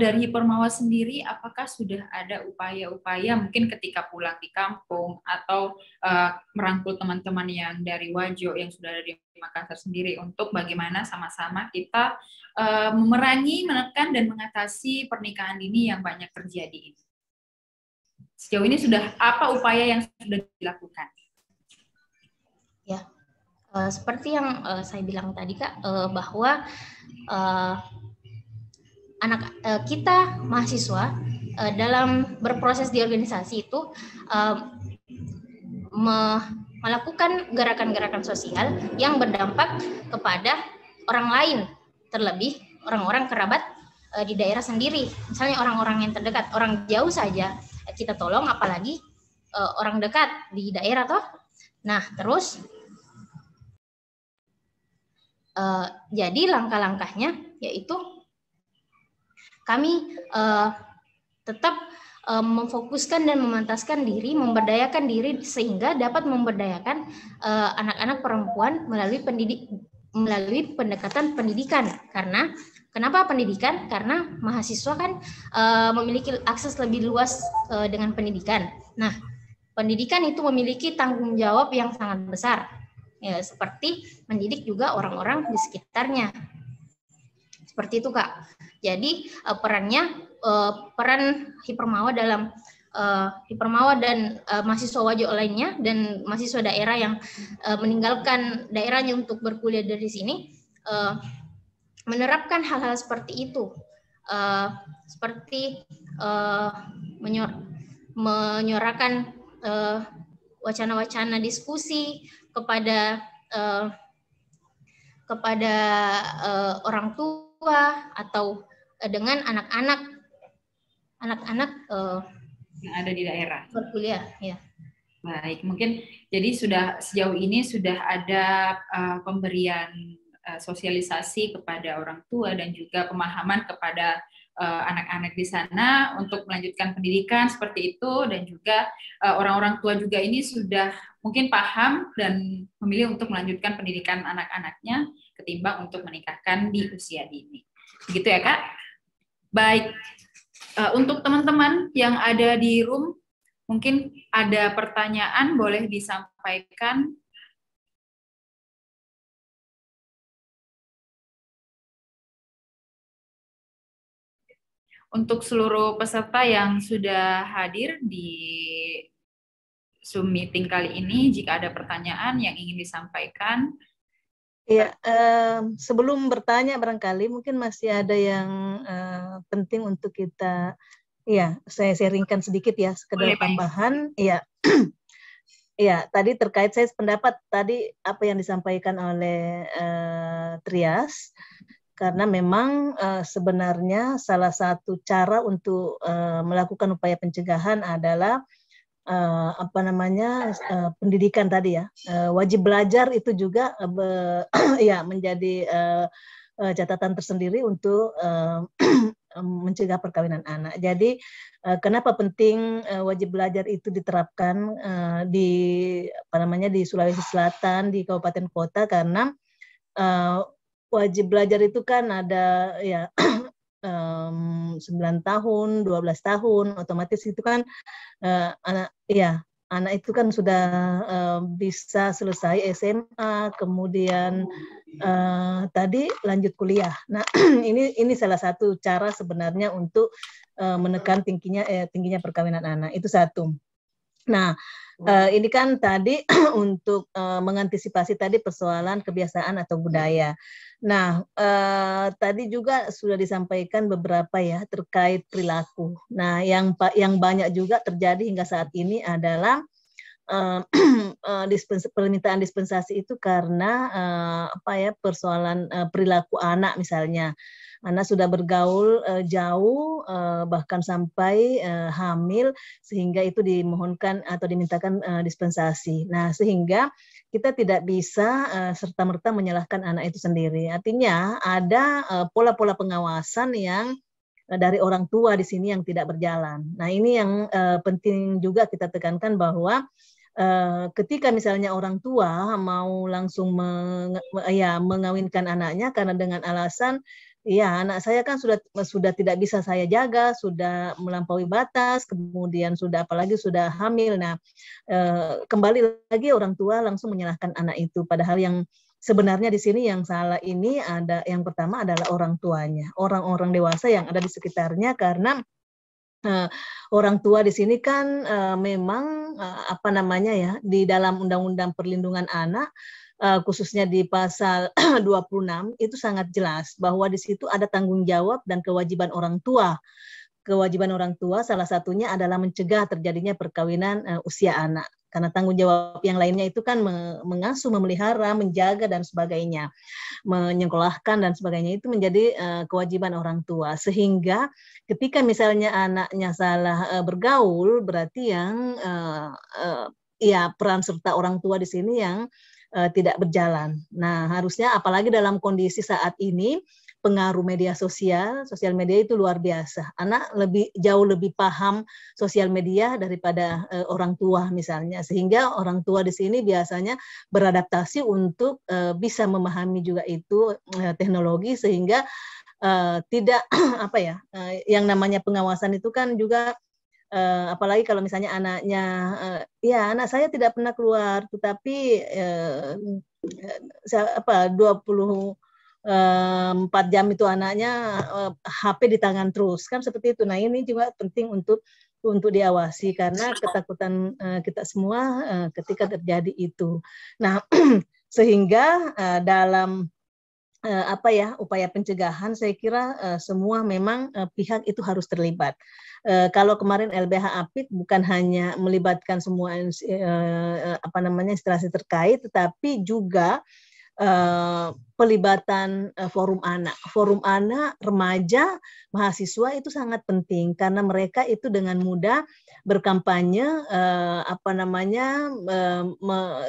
dari Hipermawa sendiri, apakah sudah ada upaya-upaya mungkin ketika pulang di kampung atau merangkul teman-teman yang dari Wajo yang sudah ada di Makassar sendiri untuk bagaimana sama-sama kita memerangi, menekan, dan mengatasi pernikahan dini yang banyak terjadi ini? Sejauh ini sudah apa upaya yang sudah dilakukan? Ya, seperti yang saya bilang tadi, Kak, bahwa kita mahasiswa dalam berproses di organisasi itu melakukan gerakan-gerakan sosial yang berdampak kepada orang lain, terlebih orang-orang kerabat di daerah sendiri. Misalnya orang-orang yang terdekat, orang jauh saja kita tolong, apalagi orang dekat di daerah toh. Nah, terus jadi langkah-langkahnya yaitu kami tetap memfokuskan dan memantaskan diri, memberdayakan diri sehingga dapat memberdayakan anak-anak perempuan melalui pendekatan pendidikan. Karena kenapa pendidikan? Karena mahasiswa kan memiliki akses lebih luas dengan pendidikan. Nah, pendidikan itu memiliki tanggung jawab yang sangat besar, ya, seperti mendidik juga orang-orang di sekitarnya. Seperti itu, Kak. Jadi peran Hipermawa dalam Hipermawa dan mahasiswa Wajo lainnya dan mahasiswa daerah yang meninggalkan daerahnya untuk berkuliah dari sini, menerapkan hal-hal seperti itu, seperti menyuarakan wacana-wacana diskusi kepada orang tua atau dengan anak-anak yang ada di daerah berkuliah, ya. Baik, mungkin jadi sejauh ini sudah ada pemberian sosialisasi kepada orang tua dan juga pemahaman kepada anak-anak di sana untuk melanjutkan pendidikan seperti itu, dan juga orang-orang tua juga ini sudah mungkin paham dan memilih untuk melanjutkan pendidikan anak-anaknya ketimbang untuk menikahkan di usia dini. Begitu ya, Kak? Baik, untuk teman-teman yang ada di room, mungkin ada pertanyaan boleh disampaikan. Untuk seluruh peserta yang sudah hadir di Zoom meeting kali ini, jika ada pertanyaan yang ingin disampaikan. Ya, sebelum bertanya barangkali mungkin masih ada yang penting untuk kita, ya saya sharingkan sedikit ya, sekedar tambahan. Ya, ya tadi terkait saya pendapat tadi apa yang disampaikan oleh Trias. Karena memang sebenarnya salah satu cara untuk melakukan upaya pencegahan adalah pendidikan tadi ya. Wajib belajar itu juga ya menjadi catatan tersendiri untuk mencegah perkawinan anak. Jadi kenapa penting wajib belajar itu diterapkan di Sulawesi Selatan, di kabupaten kota, karena wajib belajar itu kan ada ya 9 tahun, 12 tahun, otomatis itu kan anak itu kan sudah bisa selesai SMA, kemudian tadi lanjut kuliah. Nah, ini salah satu cara sebenarnya untuk menekan tingginya perkawinan anak. Itu satu. Nah, ini kan tadi untuk mengantisipasi tadi persoalan kebiasaan atau budaya. Nah, tadi juga sudah disampaikan beberapa ya terkait perilaku. Nah, yang banyak juga terjadi hingga saat ini adalah permintaan dispensasi itu karena persoalan perilaku anak misalnya. Anak sudah bergaul jauh bahkan sampai hamil, sehingga itu dimohonkan atau dimintakan dispensasi. Nah, sehingga kita tidak bisa serta-merta menyalahkan anak itu sendiri. Artinya ada pola-pola pengawasan yang dari orang tua di sini yang tidak berjalan. Nah, ini yang penting juga kita tekankan bahwa ketika misalnya orang tua mau langsung mengawinkan anaknya karena dengan alasan ya anak saya kan sudah tidak bisa saya jaga, sudah melampaui batas, kemudian apalagi sudah hamil. Nah, kembali lagi orang tua langsung menyalahkan anak itu, padahal yang sebenarnya di sini yang salah ini ada yang pertama adalah orang tuanya, orang-orang dewasa yang ada di sekitarnya, karena orang tua di sini kan memang di dalam Undang-Undang Perlindungan Anak khususnya di pasal 26 itu sangat jelas bahwa di situ ada tanggung jawab dan kewajiban orang tua. Kewajiban orang tua salah satunya adalah mencegah terjadinya perkawinan usia anak. Karena tanggung jawab yang lainnya itu kan mengasuh, memelihara, menjaga dan sebagainya, menyekolahkan dan sebagainya, itu menjadi kewajiban orang tua. Sehingga ketika misalnya anaknya salah bergaul, berarti yang peran serta orang tua di sini yang tidak berjalan. Nah, harusnya apalagi dalam kondisi saat ini pengaruh media sosial media itu luar biasa. Anak jauh lebih paham sosial media daripada orang tua misalnya, sehingga orang tua di sini biasanya beradaptasi untuk bisa memahami juga itu teknologi, sehingga tidak yang namanya pengawasan itu kan juga apalagi kalau misalnya anaknya anak saya tidak pernah keluar, tetapi 4 jam itu anaknya HP di tangan terus, kan seperti itu. Nah, ini juga penting untuk diawasi, karena ketakutan kita semua ketika terjadi itu. Nah, sehingga dalam upaya pencegahan, saya kira semua memang pihak itu harus terlibat. Kalau kemarin LBH Apik bukan hanya melibatkan semua instansi terkait, tetapi juga pelibatan forum anak. Forum anak, remaja, mahasiswa itu sangat penting karena mereka itu dengan mudah berkampanye,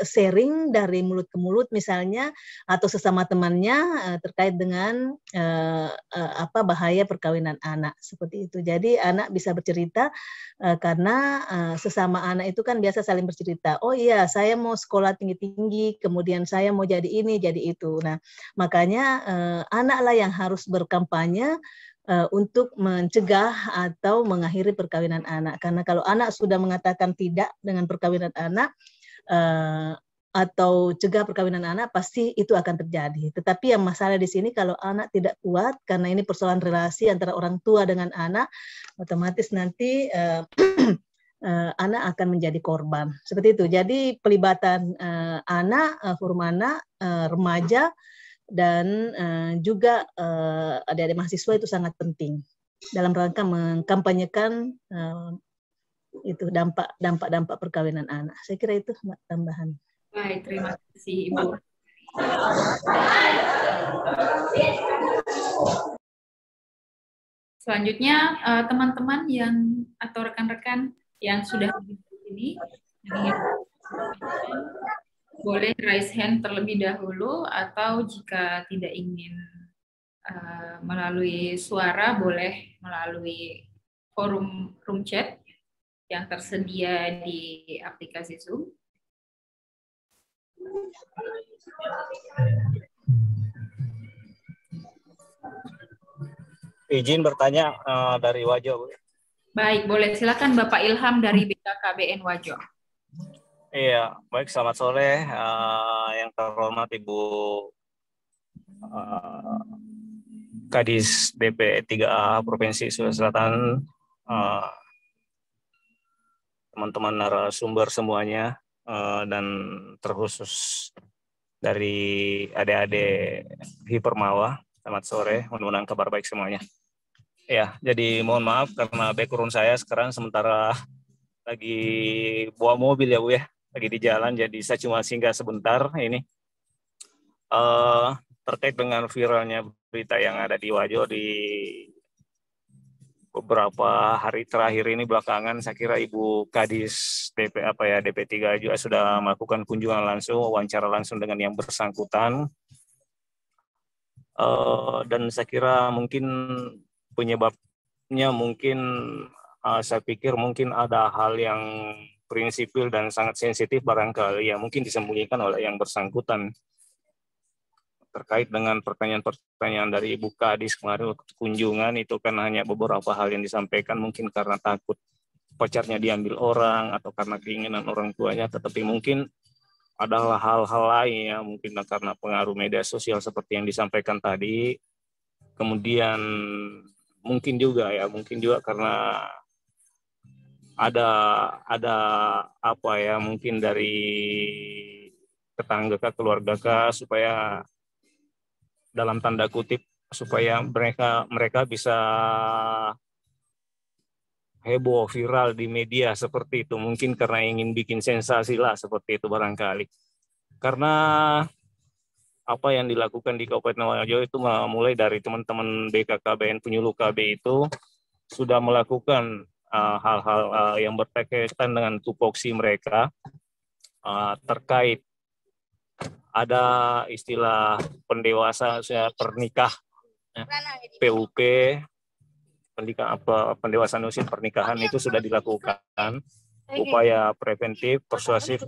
sharing dari mulut ke mulut misalnya, atau sesama temannya terkait dengan bahaya perkawinan anak seperti itu. Jadi anak bisa bercerita karena sesama anak itu kan biasa saling bercerita. Oh iya, saya mau sekolah tinggi-tinggi, kemudian saya mau jadi ini, jadi itu. Nah, makanya anaklah yang harus berkampanye untuk mencegah atau mengakhiri perkawinan anak. Karena kalau anak sudah mengatakan tidak dengan perkawinan anak atau cegah perkawinan anak, pasti itu akan terjadi. Tetapi yang masalah di sini kalau anak tidak kuat, karena ini persoalan relasi antara orang tua dengan anak, otomatis nanti anak akan menjadi korban. Seperti itu. Jadi pelibatan anak, forum anak, remaja, dan juga adik-adik mahasiswa itu sangat penting dalam rangka mengkampanyekan itu dampak perkawinan anak. Saya kira itu tambahan. Baik, terima kasih Ibu. Selanjutnya teman-teman yang atau rekan-rekan yang sudah di sini boleh raise hand terlebih dahulu, atau jika tidak ingin melalui suara boleh melalui forum room chat yang tersedia di aplikasi Zoom. Izin bertanya dari Wajo. Baik, boleh. Silakan Bapak Ilham dari BKKBN Wajo. Iya, baik, selamat sore. Yang terhormat Ibu Kadis DP 3A Provinsi Sulawesi Selatan, teman-teman narasumber semuanya, dan terkhusus dari adik-adik Hipermawa. Selamat sore, mudah-mudahan kabar baik semuanya. Ya, jadi mohon maaf karena background saya sekarang sementara lagi bawa mobil ya Bu ya. Lagi di jalan, jadi saya cuma singgah sebentar ini terkait dengan viralnya berita yang ada di Wajo di beberapa hari terakhir ini belakangan. Saya kira Ibu Kadis DP3 juga sudah melakukan kunjungan langsung, wawancara langsung dengan yang bersangkutan, dan saya kira mungkin penyebabnya saya pikir mungkin ada hal yang prinsipil dan sangat sensitif barangkali yang mungkin disembunyikan oleh yang bersangkutan terkait dengan pertanyaan-pertanyaan dari Ibu Kadis kemarin waktu kunjungan. Itu kan hanya beberapa hal yang disampaikan mungkin karena takut pacarnya diambil orang atau karena keinginan orang tuanya, tetapi mungkin adalah hal-hal lain ya, mungkin karena pengaruh media sosial seperti yang disampaikan tadi. Kemudian mungkin juga karena ada apa ya, mungkin dari tetangga keluarga supaya dalam tanda kutip supaya mereka bisa heboh viral di media seperti itu, mungkin karena ingin bikin sensasi lah seperti itu barangkali. Karena apa yang dilakukan di Kabupaten Wajo itu mulai dari teman-teman BKKBN penyuluh KB itu sudah melakukan hal-hal yang berkaitan dengan tupoksi mereka, terkait ada istilah pendewasa pernikah, PUP, pendewasaan usia pernikahan itu sudah dilakukan, upaya preventif, persuasif,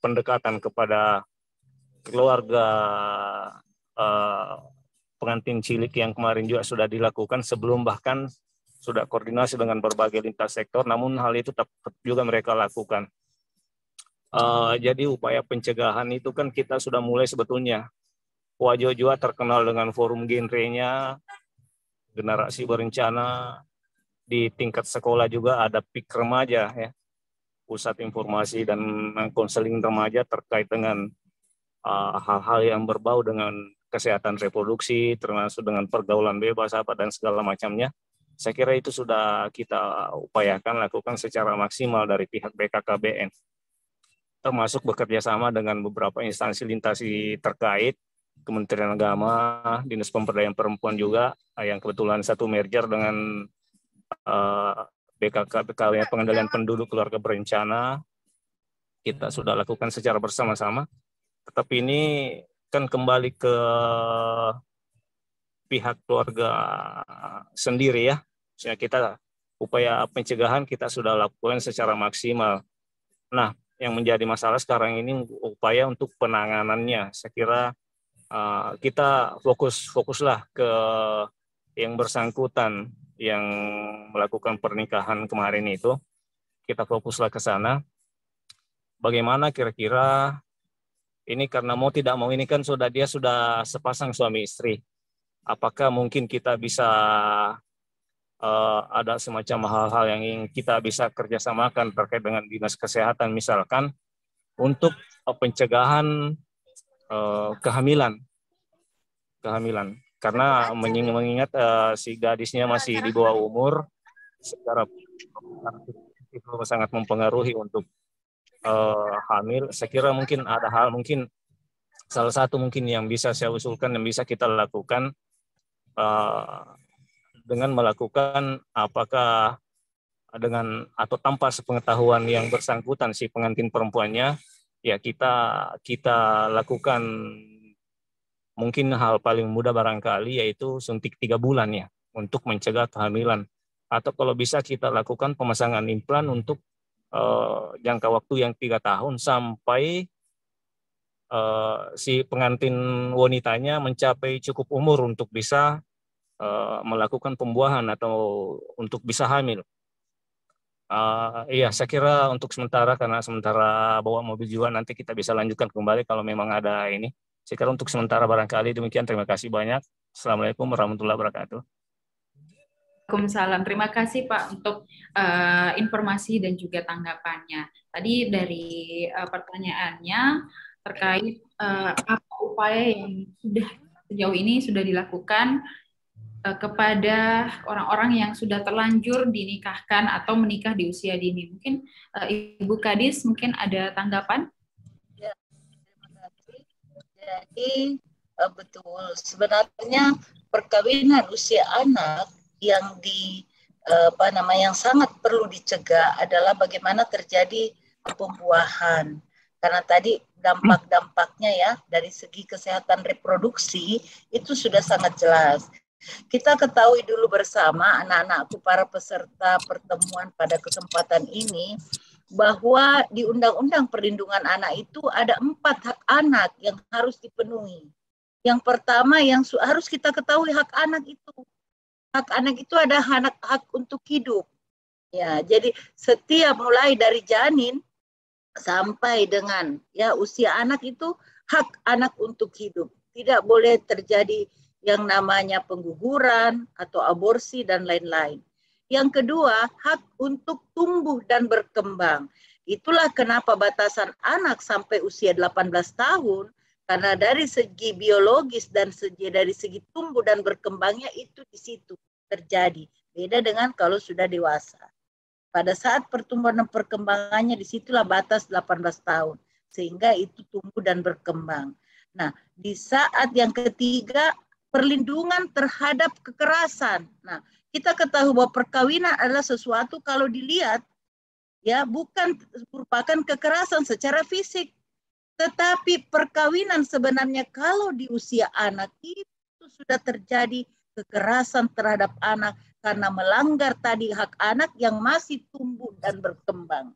pendekatan kepada keluarga pengantin cilik yang kemarin juga sudah dilakukan, sebelum bahkan sudah koordinasi dengan berbagai lintas sektor, namun hal itu tetap juga mereka lakukan. Jadi upaya pencegahan itu kan kita sudah mulai sebetulnya. Wajo juga terkenal dengan forum genrenya, generasi berencana, di tingkat sekolah juga ada PIK remaja ya, pusat informasi dan konseling remaja terkait dengan hal-hal yang berbau dengan kesehatan reproduksi, termasuk dengan pergaulan bebas dan segala macamnya. Saya kira itu sudah kita upayakan lakukan secara maksimal dari pihak BKKBN, termasuk bekerja sama dengan beberapa instansi lintasi terkait Kementerian Agama, Dinas Pemberdayaan Perempuan juga, yang kebetulan satu merger dengan BKK Pengendalian Penduduk Keluarga Berencana, kita sudah lakukan secara bersama-sama. Tetapi ini kan kembali ke pihak keluarga sendiri ya. Maksudnya kita upaya pencegahan kita sudah lakukan secara maksimal. Nah, yang menjadi masalah sekarang ini upaya untuk penanganannya. Saya kira kita fokuslah ke yang bersangkutan yang melakukan pernikahan kemarin itu. Kita fokuslah ke sana. Bagaimana kira-kira ini, karena mau tidak mau ini kan dia sudah sepasang suami istri. Apakah mungkin kita bisa ada semacam hal-hal yang ingin kita bisa kerjasamakan terkait dengan Dinas Kesehatan, misalkan untuk pencegahan kehamilan, karena mengingat si gadisnya masih di bawah umur, secara itu sangat mempengaruhi untuk hamil. Saya kira mungkin ada hal, mungkin salah satu mungkin yang bisa saya usulkan yang bisa kita lakukan dengan melakukan apakah dengan atau tanpa sepengetahuan yang bersangkutan si pengantin perempuannya, ya kita lakukan mungkin hal paling mudah barangkali yaitu suntik 3 bulan ya untuk mencegah kehamilan, atau kalau bisa kita lakukan pemasangan implan untuk jangka waktu yang 3 tahun sampai si pengantin wanitanya mencapai cukup umur untuk bisa melakukan pembuahan atau untuk bisa hamil. Iya, saya kira untuk sementara, karena sementara bawa mobil juga, nanti kita bisa lanjutkan kembali kalau memang ada ini. Saya kira untuk sementara barangkali demikian. Terima kasih banyak. Assalamualaikum warahmatullahi wabarakatuh. Waalaikumsalam. Terima kasih Pak untuk informasi dan juga tanggapannya. Tadi dari pertanyaannya terkait apa upaya yang sudah sejauh ini sudah dilakukan kepada orang-orang yang sudah terlanjur dinikahkan atau menikah di usia dini. Mungkin Ibu Kadis mungkin ada tanggapan? Ya, terima kasih. Jadi betul, sebenarnya perkawinan usia anak yang yang sangat perlu dicegah adalah bagaimana terjadi pembuahan. Karena tadi dampak-dampaknya ya dari segi kesehatan reproduksi itu sudah sangat jelas. Kita ketahui dulu bersama anak-anakku, para peserta pertemuan pada kesempatan ini, bahwa di Undang-Undang Perlindungan Anak itu ada 4 hak anak yang harus dipenuhi. Yang pertama yang harus kita ketahui, hak anak itu ada hak untuk hidup. Ya, jadi setiap mulai dari janin sampai dengan ya usia anak itu hak anak untuk hidup. Tidak boleh terjadi yang namanya pengguguran atau aborsi dan lain-lain. Yang kedua, hak untuk tumbuh dan berkembang. Itulah kenapa batasan anak sampai usia 18 tahun, karena dari segi biologis dan dari segi tumbuh dan berkembangnya itu di situ terjadi. Beda dengan kalau sudah dewasa. Pada saat pertumbuhan dan perkembangannya disitulah batas 18 tahun. Sehingga itu tumbuh dan berkembang. Nah, di saat yang ketiga, perlindungan terhadap kekerasan. Nah, kita ketahui bahwa perkawinan adalah sesuatu kalau dilihat ya bukan merupakan kekerasan secara fisik, tetapi perkawinan sebenarnya kalau di usia anak itu sudah terjadi kekerasan terhadap anak karena melanggar tadi hak anak yang masih tumbuh dan berkembang.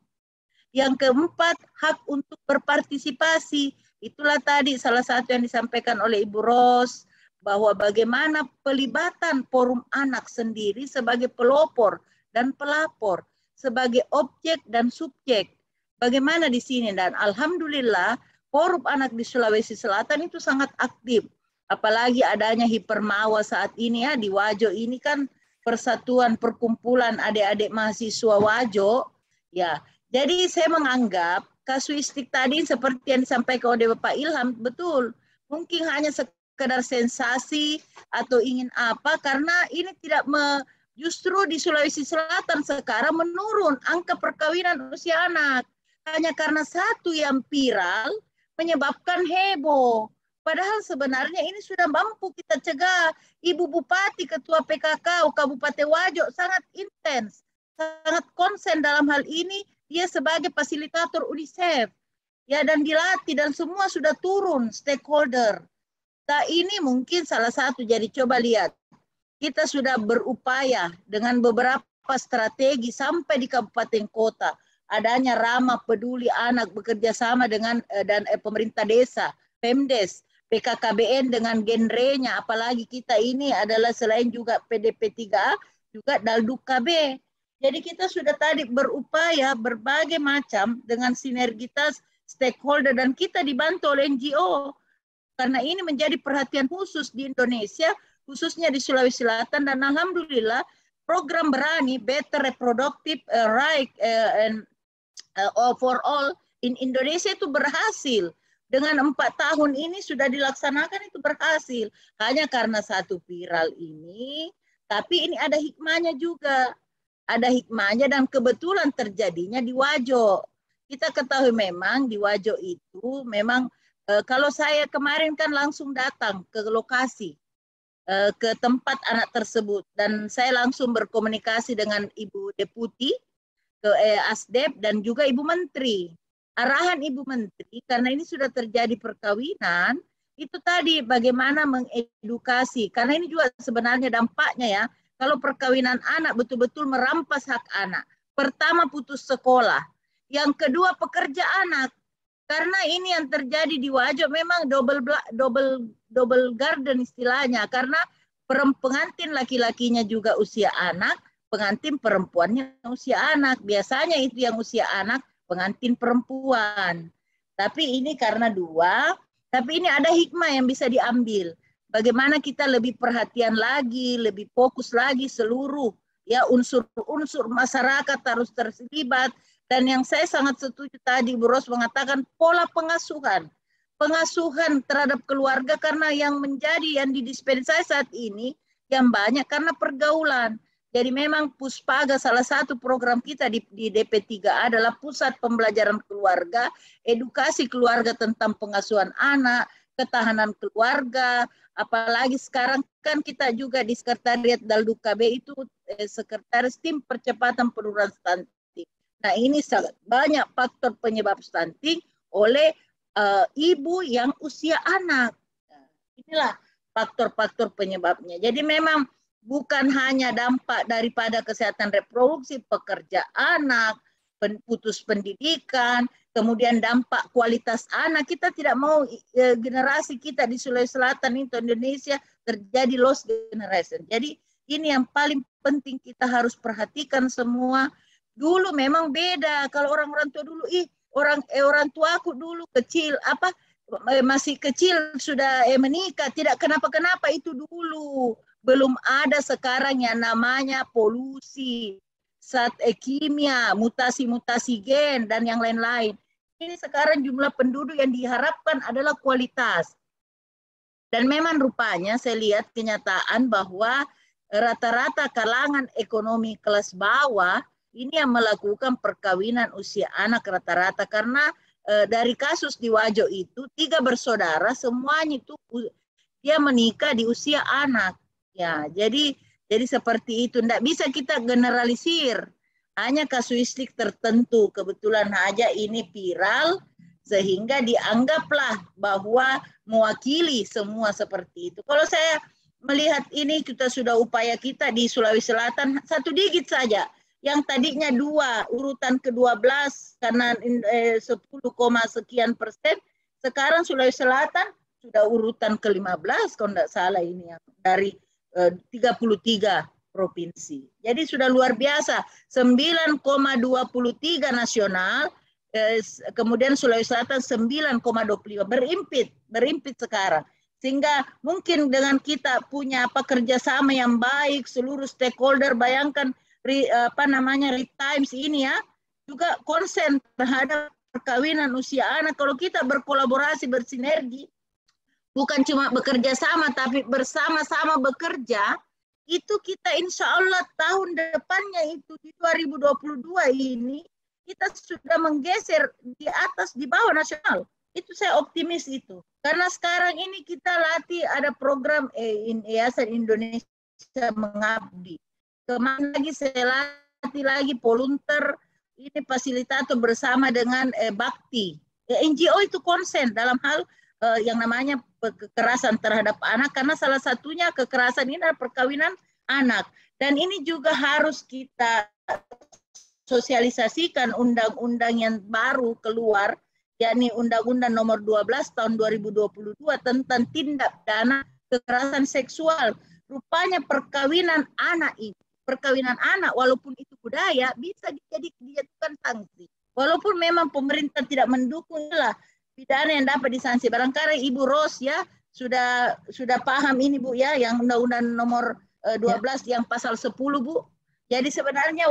Yang keempat, hak untuk berpartisipasi. Itulah tadi salah satu yang disampaikan oleh Ibu Ros, bahwa bagaimana pelibatan forum anak sendiri sebagai pelopor dan pelapor, sebagai objek dan subjek. Bagaimana di sini, dan alhamdulillah forum anak di Sulawesi Selatan itu sangat aktif. Apalagi adanya Hipermawa saat ini ya, di Wajo ini kan persatuan perkumpulan adik-adik mahasiswa Wajo. Ya, jadi saya menganggap kasuistik tadi seperti yang disampaikan oleh Bapak Ilham, betul. Mungkin hanya sekedar sensasi atau ingin apa, karena ini tidak justru di Sulawesi Selatan sekarang menurun angka perkawinan usia anak hanya karena satu yang viral menyebabkan heboh. Padahal sebenarnya ini sudah mampu kita cegah. Ibu Bupati, Ketua PKK Kabupaten Wajo sangat intens, sangat konsen dalam hal ini. Dia sebagai fasilitator UNICEF, ya, dan dilatih dan semua sudah turun stakeholder. Nah, ini mungkin salah satu. Jadi coba lihat, kita sudah berupaya dengan beberapa strategi sampai di kabupaten kota. Adanya ramah peduli anak bekerja sama dengan pemerintah desa, Pemdes, PKKBN dengan genrenya, apalagi kita ini adalah selain juga PDP 3A, juga Dalduk KB. Jadi kita sudah tadi berupaya berbagai macam dengan sinergitas stakeholder dan kita dibantu oleh NGO. Karena ini menjadi perhatian khusus di Indonesia, khususnya di Sulawesi Selatan, dan alhamdulillah program Berani Better Reproductive Right for All in Indonesia itu berhasil. Dengan 4 tahun ini sudah dilaksanakan, itu berhasil. Hanya karena satu viral ini, tapi ini ada hikmahnya juga. Ada hikmahnya dan kebetulan terjadinya di Wajo. Kita ketahui memang di Wajo itu memang kalau saya kemarin kan langsung datang ke lokasi, ke tempat anak tersebut. Dan saya langsung berkomunikasi dengan Ibu Deputi, ke Asdep, dan juga Ibu Menteri. Arahan Ibu Menteri, karena ini sudah terjadi perkawinan, itu tadi bagaimana mengedukasi. Karena ini juga sebenarnya dampaknya ya, kalau perkawinan anak betul-betul merampas hak anak. Pertama, putus sekolah. Yang kedua, pekerja anak. Karena ini yang terjadi di Wajo memang double garden istilahnya. Karena pengantin laki-lakinya juga usia anak, pengantin perempuannya usia anak. Biasanya itu yang usia anak, pengantin perempuan. Tapi ini karena dua, tapi ini ada hikmah yang bisa diambil. Bagaimana kita lebih perhatian lagi, lebih fokus lagi seluruh ya unsur-unsur masyarakat harus terlibat. Dan yang saya sangat setuju tadi Bu Ros mengatakan pola pengasuhan terhadap keluarga, karena yang didispensasi saat ini yang banyak karena pergaulan. Jadi memang Puspaga salah satu program kita di DP3A adalah Pusat Pembelajaran Keluarga, edukasi keluarga tentang pengasuhan anak, ketahanan keluarga. Apalagi sekarang kan kita juga di Sekretariat Dalduk KB itu Sekretaris Tim Percepatan Penurunan Stunting. Nah, ini sangat banyak faktor penyebab stunting oleh ibu yang usia anak. Nah, inilah faktor-faktor penyebabnya. Jadi memang bukan hanya dampak daripada kesehatan reproduksi, pekerja anak, putus pendidikan, kemudian dampak kualitas anak. Kita tidak mau generasi kita di Sulawesi Selatan itu Indonesia terjadi lost generation. Jadi ini yang paling penting kita harus perhatikan semua. Dulu memang beda. Kalau orang tua dulu, orang tuaku dulu kecil, masih kecil sudah menikah, tidak kenapa-kenapa, itu dulu. Belum ada sekarang yang namanya polusi, kimia, mutasi-mutasi gen, dan yang lain-lain. Ini sekarang jumlah penduduk yang diharapkan adalah kualitas. Dan memang rupanya saya lihat kenyataan bahwa rata-rata kalangan ekonomi kelas bawah ini yang melakukan perkawinan usia anak rata-rata. Karena dari kasus di Wajo itu 3 bersaudara semuanya itu dia menikah di usia anak. Ya, jadi seperti itu. Tidak bisa kita generalisir. Hanya kasuistik tertentu. Kebetulan aja ini viral sehingga dianggaplah bahwa mewakili semua seperti itu. Kalau saya melihat ini, kita sudah upaya kita di Sulawesi Selatan 1 digit saja. Yang tadinya 2, urutan ke-12 karena 10, sekian persen, sekarang Sulawesi Selatan sudah urutan ke-15 kalau tidak salah ini yang dari 33 provinsi. Jadi sudah luar biasa, 9,23 nasional, kemudian Sulawesi Selatan 9,25, berimpit sekarang. Sehingga mungkin dengan kita punya kerjasama yang baik, seluruh stakeholder, bayangkan Read Times ini ya, juga konsen terhadap perkawinan usia anak. Kalau kita berkolaborasi, bersinergi, bukan cuma bekerja sama, tapi bersama-sama bekerja, itu kita insya Allah tahun depannya itu di 2022 ini, kita sudah menggeser di atas, di bawah nasional. Itu saya optimis itu. Karena sekarang ini kita latih ada program Yayasan Indonesia Mengabdi. Kemarin lagi saya latih lagi volunteer ini fasilitator bersama dengan Bakti. NGO itu konsen dalam hal yang namanya kekerasan terhadap anak, karena salah satunya kekerasan ini adalah perkawinan anak. Dan ini juga harus kita sosialisasikan undang-undang yang baru keluar, yakni Undang-Undang Nomor 12 Tahun 2022 tentang tindak pidana kekerasan seksual. Rupanya perkawinan anak itu, perkawinan anak walaupun itu budaya bisa dijatuhkan sanksi. Walaupun memang pemerintah tidak mendukung lah pidana yang dapat disanksi. Barangkali Ibu Ros ya sudah paham ini Bu ya, yang Undang-Undang Nomor 12 yang pasal 10 Bu. Jadi sebenarnya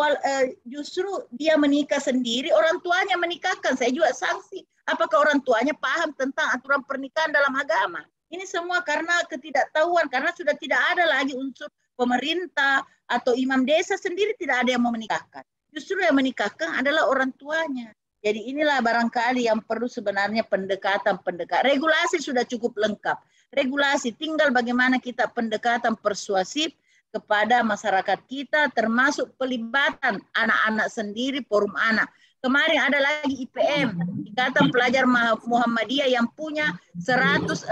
justru dia menikah sendiri, orang tuanya menikahkan, saya juga sanksi. Apakah orang tuanya paham tentang aturan pernikahan dalam agama? Ini semua karena ketidaktahuan, karena sudah tidak ada lagi unsur pemerintah atau imam desa sendiri, tidak ada yang mau menikahkan. Justru yang menikahkan adalah orang tuanya. Jadi inilah barangkali yang perlu sebenarnya pendekatan. Regulasi sudah cukup lengkap. Regulasi tinggal bagaimana kita pendekatan persuasif kepada masyarakat kita, termasuk pelibatan anak-anak sendiri, forum anak. Kemarin ada lagi IPM, Ikatan Pelajar Muhammadiyah yang punya 166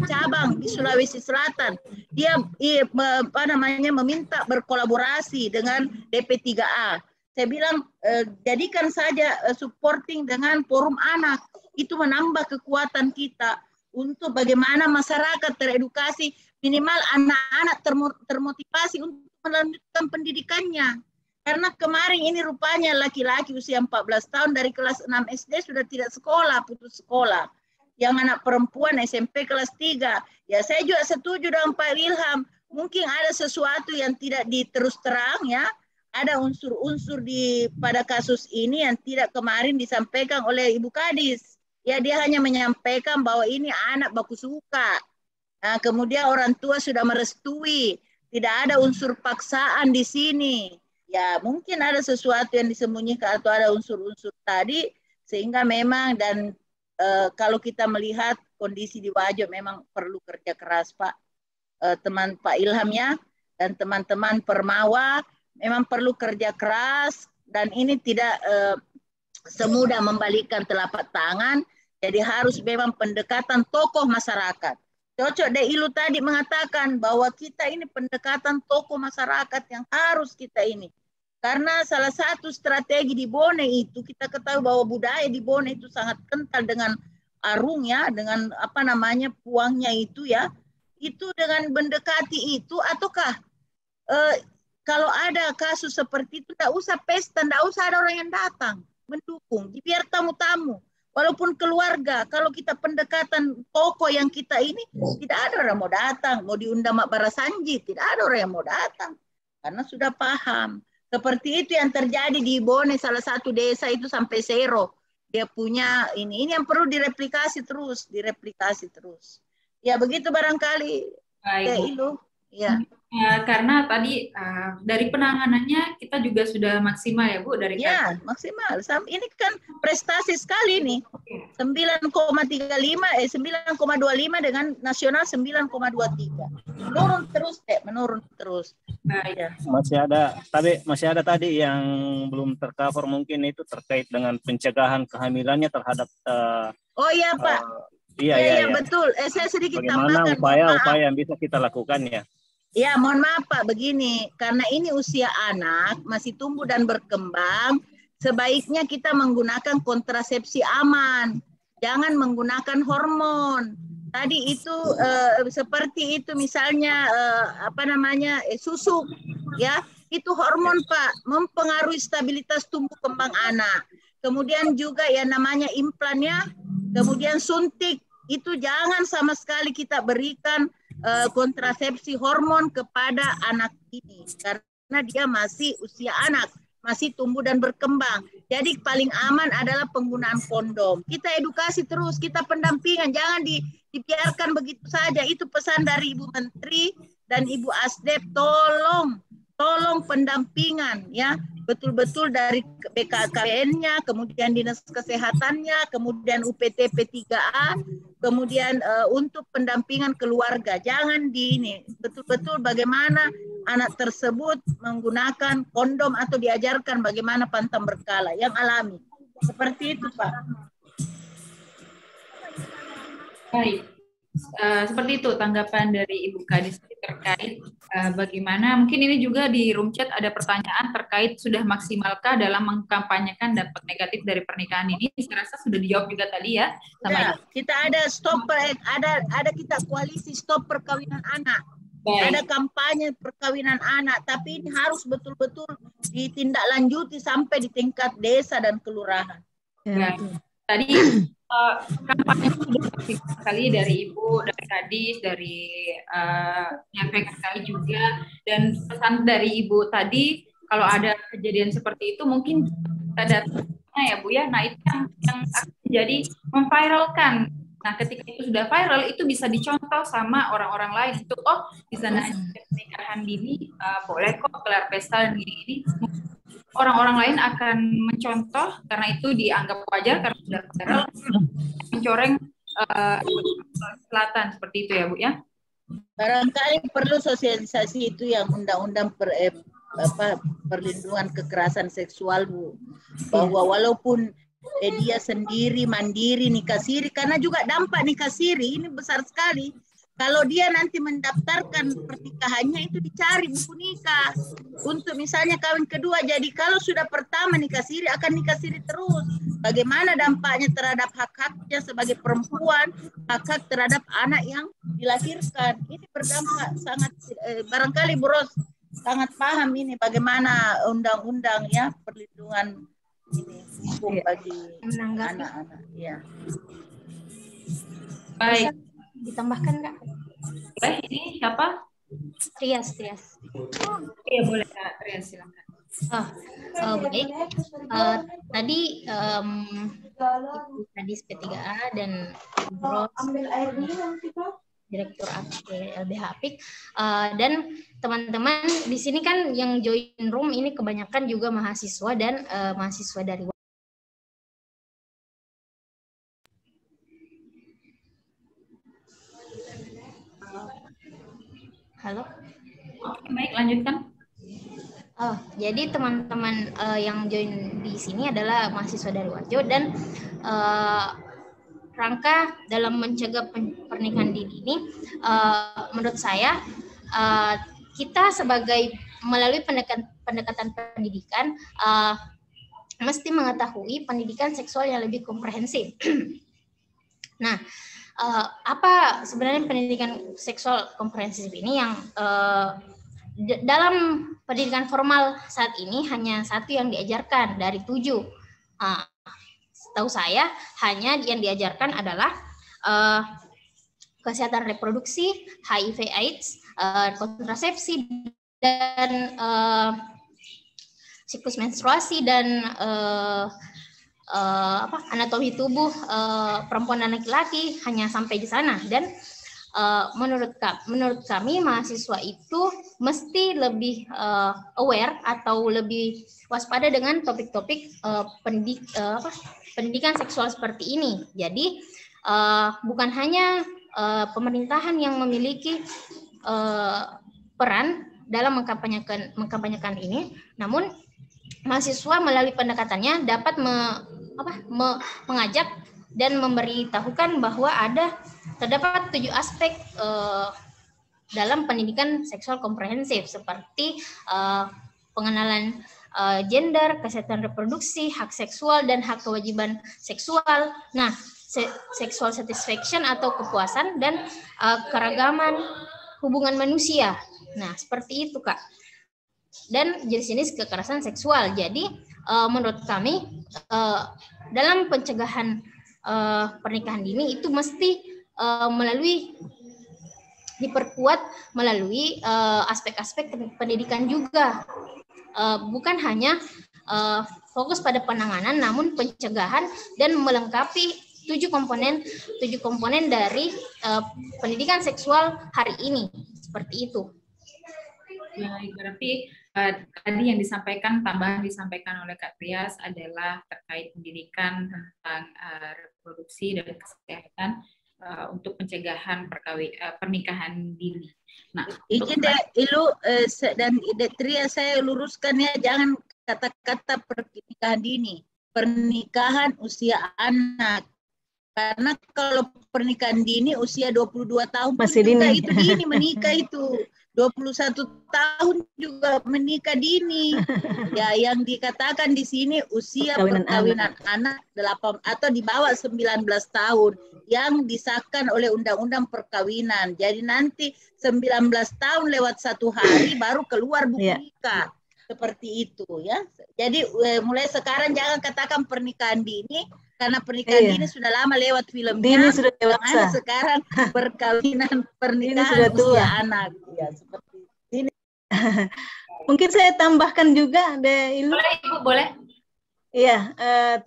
cabang di Sulawesi Selatan. Dia meminta berkolaborasi dengan DP3A. Saya bilang jadikan saja supporting dengan forum anak. Itu menambah kekuatan kita untuk bagaimana masyarakat teredukasi, minimal anak-anak termotivasi untuk melanjutkan pendidikannya. Karena kemarin ini rupanya laki-laki usia 14 tahun dari kelas 6 SD sudah tidak sekolah, putus sekolah. Yang anak perempuan SMP kelas 3. Ya saya juga setuju dengan Pak Ilham. Mungkin ada sesuatu yang tidak diterus terang ya. Ada unsur-unsur pada kasus ini yang tidak kemarin disampaikan oleh Ibu Kadis. Ya dia hanya menyampaikan bahwa ini anak baku suka. Nah, kemudian orang tua sudah merestui. Tidak ada unsur paksaan di sini. Ya mungkin ada sesuatu yang disembunyikan atau ada unsur-unsur tadi sehingga memang dan kalau kita melihat kondisi di Wajo memang perlu kerja keras Pak teman Pak Ilham ya, dan teman-teman Permawa memang perlu kerja keras dan ini tidak semudah membalikkan telapak tangan, jadi harus memang pendekatan tokoh masyarakat. Cocok deh Ilu tadi mengatakan bahwa kita ini pendekatan tokoh masyarakat yang harus kita ini. Karena salah satu strategi di Bone itu, kita ketahui bahwa budaya di Bone itu sangat kental dengan arung ya, dengan apa namanya puangnya itu ya. Itu dengan mendekati itu, ataukah kalau ada kasus seperti itu, tidak usah pesta, tidak usah ada orang yang datang mendukung. Biar tamu-tamu. Walaupun keluarga, kalau kita pendekatan tokoh yang kita ini, tidak ada orang mau datang. Mau diundang Mak Barasanji, tidak ada orang yang mau datang. Karena sudah paham. Seperti itu yang terjadi di Bone, salah satu desa itu sampai Sero. Dia punya ini yang perlu direplikasi terus. Ya begitu barangkali. Ya, Ilu. Ya. Karena tadi dari penanganannya kita juga sudah maksimal ya Bu dari ya maksimal. Ini kan prestasi sekali nih. 9,25 9,25 dengan nasional 9,23. Menurun terus. Nah, ya. Masih ada tadi yang belum tercover, mungkin itu terkait dengan pencegahan kehamilannya terhadap oh iya Pak. Iya betul. Saya sedikit bagaimana tambahkan. upaya yang bisa kita lakukan ya. Ya, mohon maaf Pak, begini, karena ini usia anak masih tumbuh dan berkembang, sebaiknya kita menggunakan kontrasepsi aman, jangan menggunakan hormon. Tadi itu seperti itu misalnya susu, ya itu hormon Pak, mempengaruhi stabilitas tumbuh kembang anak. Kemudian juga ya namanya implannya, kemudian suntik itu jangan sama sekali kita berikan kontrasepsi hormon kepada anak ini karena dia masih usia anak, masih tumbuh dan berkembang. Jadi paling aman adalah penggunaan kondom. Kita edukasi terus, kita pendampingan, jangan dibiarkan begitu saja. Itu pesan dari Ibu Menteri dan Ibu Asdep, tolong pendampingan ya. betul-betul dari BKKBN-nya, kemudian Dinas Kesehatannya, kemudian UPT P3A, kemudian untuk pendampingan keluarga. Jangan betul-betul bagaimana anak tersebut menggunakan kondom atau diajarkan bagaimana pantang berkala yang alami. Seperti itu, Pak. Baik. Seperti itu tanggapan dari Ibu Kadis terkait bagaimana, mungkin ini juga di room chat ada pertanyaan terkait sudah maksimalkah dalam mengkampanyekan dampak negatif dari pernikahan ini. Saya rasa sudah dijawab juga tadi ya sama ya, kita ada ada kita koalisi stop perkawinan anak. Baik. Ada kampanye perkawinan anak, tapi ini harus betul-betul ditindaklanjuti sampai di tingkat desa dan kelurahan. Ya. Tadi kampanye sudah sekali dari Ibu, dari Kadis, dari PKKI juga, dan pesan dari Ibu tadi kalau ada kejadian seperti itu mungkin ada ya Bu ya. Nah itu yang akan menjadi memviralkan. Nah ketika itu sudah viral itu bisa dicontoh sama orang-orang lain untuk di sana pernikahan dini boleh kok gelar pesta dan gini-gini. Orang-orang lain akan mencontoh karena itu dianggap wajar karena sudah viral, mencoreng selatan seperti itu ya Bu ya. Barangkali perlu sosialisasi itu yang undang-undang perlindungan kekerasan seksual Bu, bahwa walaupun dia sendiri mandiri nikah siri, karena juga dampak nikah siri ini besar sekali. Kalau dia nanti mendaftarkan pernikahannya itu dicari buku nikah untuk misalnya kawin kedua. Jadi kalau sudah pertama nikah siri akan nikah siri terus. Bagaimana dampaknya terhadap hak-haknya sebagai perempuan, hak-hak terhadap anak yang dilahirkan. Ini berdampak sangat, barangkali Bu Ros sangat paham ini bagaimana undang-undang ya perlindungan ini hukum bagi anak-anak. Ya. Baik. Ditambahkan Kak? Boleh, ini siapa? Trias. Iya boleh Kak, Trias silakan. Baik. Tadi Ibu Kadis P3A dan Bro Direktur LBH Apik dan teman-teman di sini kan yang join room ini kebanyakan juga mahasiswa dan mahasiswa dari Halo. Baik, lanjutkan. Jadi teman-teman yang join di sini adalah mahasiswa dari Warjo dan rangka dalam mencegah pernikahan dini ini, menurut saya kita sebagai melalui pendekatan pendidikan mesti mengetahui pendidikan seksual yang lebih komprehensif. Nah, apa sebenarnya pendidikan seksual komprehensif ini yang dalam pendidikan formal saat ini hanya satu yang diajarkan dari 7. Setahu saya hanya yang diajarkan adalah kesehatan reproduksi, HIV/AIDS, kontrasepsi dan siklus menstruasi dan anatomi tubuh perempuan dan laki-laki, hanya sampai di sana. Dan menurut kami mahasiswa itu mesti lebih aware atau lebih waspada dengan topik-topik pendidikan seksual seperti ini. Jadi bukan hanya pemerintahan yang memiliki peran dalam mengkampanyekan ini, namun mahasiswa melalui pendekatannya dapat mengajak dan memberitahukan bahwa terdapat 7 aspek dalam pendidikan seksual komprehensif seperti pengenalan gender, kesehatan reproduksi, hak seksual dan hak kewajiban seksual. Nah, sexual satisfaction atau kepuasan dan keragaman hubungan manusia. Nah, seperti itu Kak. Dan jenis-jenis kekerasan seksual. Jadi menurut kami dalam pencegahan pernikahan dini itu mesti diperkuat melalui aspek-aspek pendidikan juga, bukan hanya fokus pada penanganan, namun pencegahan dan melengkapi 7 komponen dari pendidikan seksual hari ini, seperti itu. Ya, berarti tadi yang disampaikan, tambahan disampaikan oleh Kak Trias adalah terkait pendidikan tentang reproduksi dan kesehatan untuk pencegahan pernikahan dini. Nah, izin deh, Ilu dan Tria, saya luruskan ya, jangan kata-kata pernikahan dini, pernikahan usia anak. Karena kalau pernikahan dini usia 22 tahun masih juga dini. itu dini menikah itu. 21 tahun juga menikah dini. Ya, yang dikatakan di sini usia perkawinan anak 8 atau di bawah 19 tahun yang disahkan oleh Undang-Undang Perkawinan. Jadi nanti 19 tahun lewat 1 hari baru keluar buku nikah. Seperti itu ya. Jadi mulai sekarang jangan katakan pernikahan dini, karena pernikahan dini sudah lama lewat filmnya. Dini sudah dewasa. Sekarang pernikahan sudah tua. usia anak. Ya, seperti ini. Mungkin saya tambahkan juga deh, Ilu. Boleh, Ibu, boleh. Iya,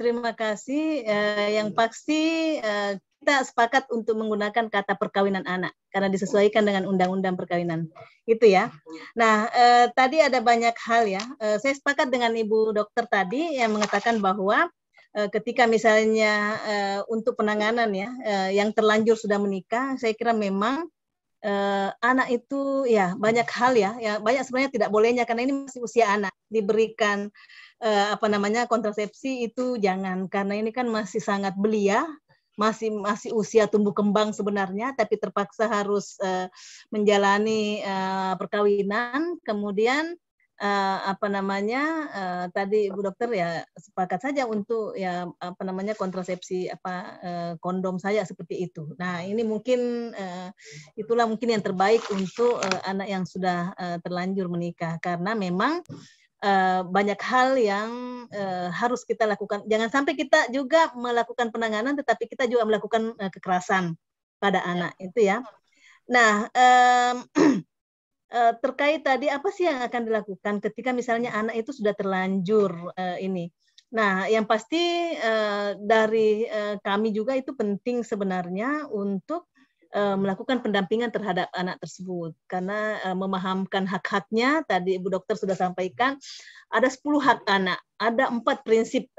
terima kasih. Yang pasti kita sepakat untuk menggunakan kata perkawinan anak karena disesuaikan dengan Undang-Undang Perkawinan. Itu ya. Nah, tadi ada banyak hal ya. Saya sepakat dengan Ibu Dokter tadi yang mengatakan bahwa ketika misalnya untuk penanganan ya yang terlanjur sudah menikah, saya kira memang anak itu ya banyak hal ya banyak sebenarnya tidak bolehnya karena ini masih usia anak, diberikan kontrasepsi itu jangan, karena ini kan masih sangat belia, masih usia tumbuh kembang sebenarnya, tapi terpaksa harus menjalani perkawinan. Kemudian tadi Ibu Dokter ya sepakat saja untuk ya kontrasepsi kondom saja seperti itu. Nah, ini mungkin itulah mungkin yang terbaik untuk anak yang sudah terlanjur menikah, karena memang banyak hal yang harus kita lakukan. Jangan sampai kita juga melakukan penanganan tetapi kita juga melakukan kekerasan pada anak itu ya. Nah, terkait tadi apa sih yang akan dilakukan ketika misalnya anak itu sudah terlanjur ini. Nah, yang pasti dari kami juga itu penting sebenarnya untuk melakukan pendampingan terhadap anak tersebut, karena memahamkan hak-haknya. Tadi Ibu Dokter sudah sampaikan ada 10 hak anak, ada 4 prinsip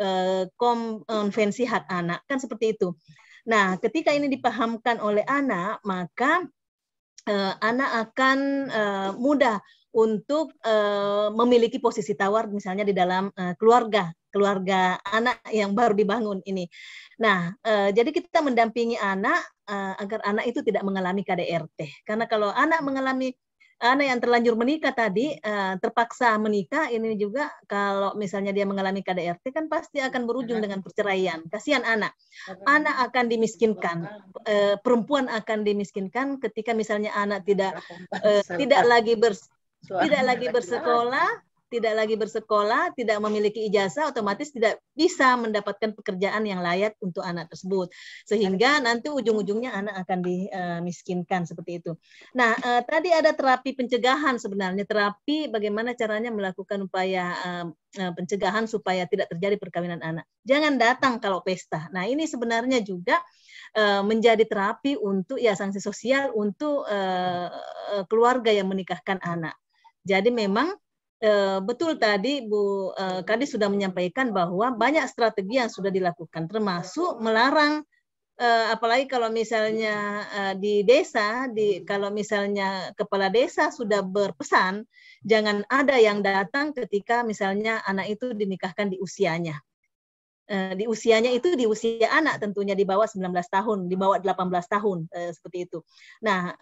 konvensi hak anak, kan seperti itu. Nah, ketika ini dipahamkan oleh anak, maka anak akan mudah untuk memiliki posisi tawar misalnya di dalam keluarga anak yang baru dibangun ini. Nah, jadi kita mendampingi anak agar anak itu tidak mengalami KDRT. Karena kalau anak yang terlanjur menikah tadi terpaksa menikah, ini juga kalau misalnya dia mengalami KDRT kan pasti akan berujung dengan perceraian. Kasihan anak. Anak akan dimiskinkan. Perempuan akan dimiskinkan ketika misalnya anak tidak lagi bersekolah, tidak memiliki ijazah, otomatis tidak bisa mendapatkan pekerjaan yang layak untuk anak tersebut. Sehingga nanti ujung-ujungnya anak akan dimiskinkan seperti itu. Nah, tadi ada terapi pencegahan sebenarnya. Terapi bagaimana caranya melakukan upaya pencegahan supaya tidak terjadi perkawinan anak. Jangan datang kalau pesta. Nah, ini sebenarnya juga menjadi terapi untuk sanksi sosial untuk keluarga yang menikahkan anak. Jadi memang betul tadi Bu Kadis sudah menyampaikan bahwa banyak strategi yang sudah dilakukan, termasuk melarang apalagi kalau misalnya di desa, kalau misalnya kepala desa sudah berpesan jangan ada yang datang ketika misalnya anak itu dinikahkan di usianya. Di usianya itu di usia anak tentunya di bawah 19 tahun, di bawah 18 tahun seperti itu. Nah,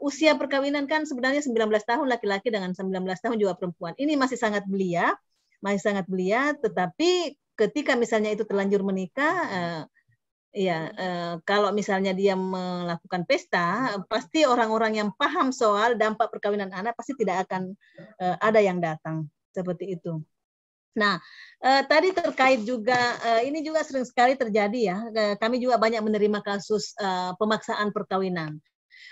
usia perkawinan kan sebenarnya 19 tahun laki-laki dengan 19 tahun juga perempuan. Ini masih sangat belia, tetapi ketika misalnya itu terlanjur menikah, kalau misalnya dia melakukan pesta, pasti orang-orang yang paham soal dampak perkawinan anak pasti tidak akan ada yang datang seperti itu. Nah, tadi terkait juga, ini juga sering sekali terjadi ya, kami juga banyak menerima kasus pemaksaan perkawinan.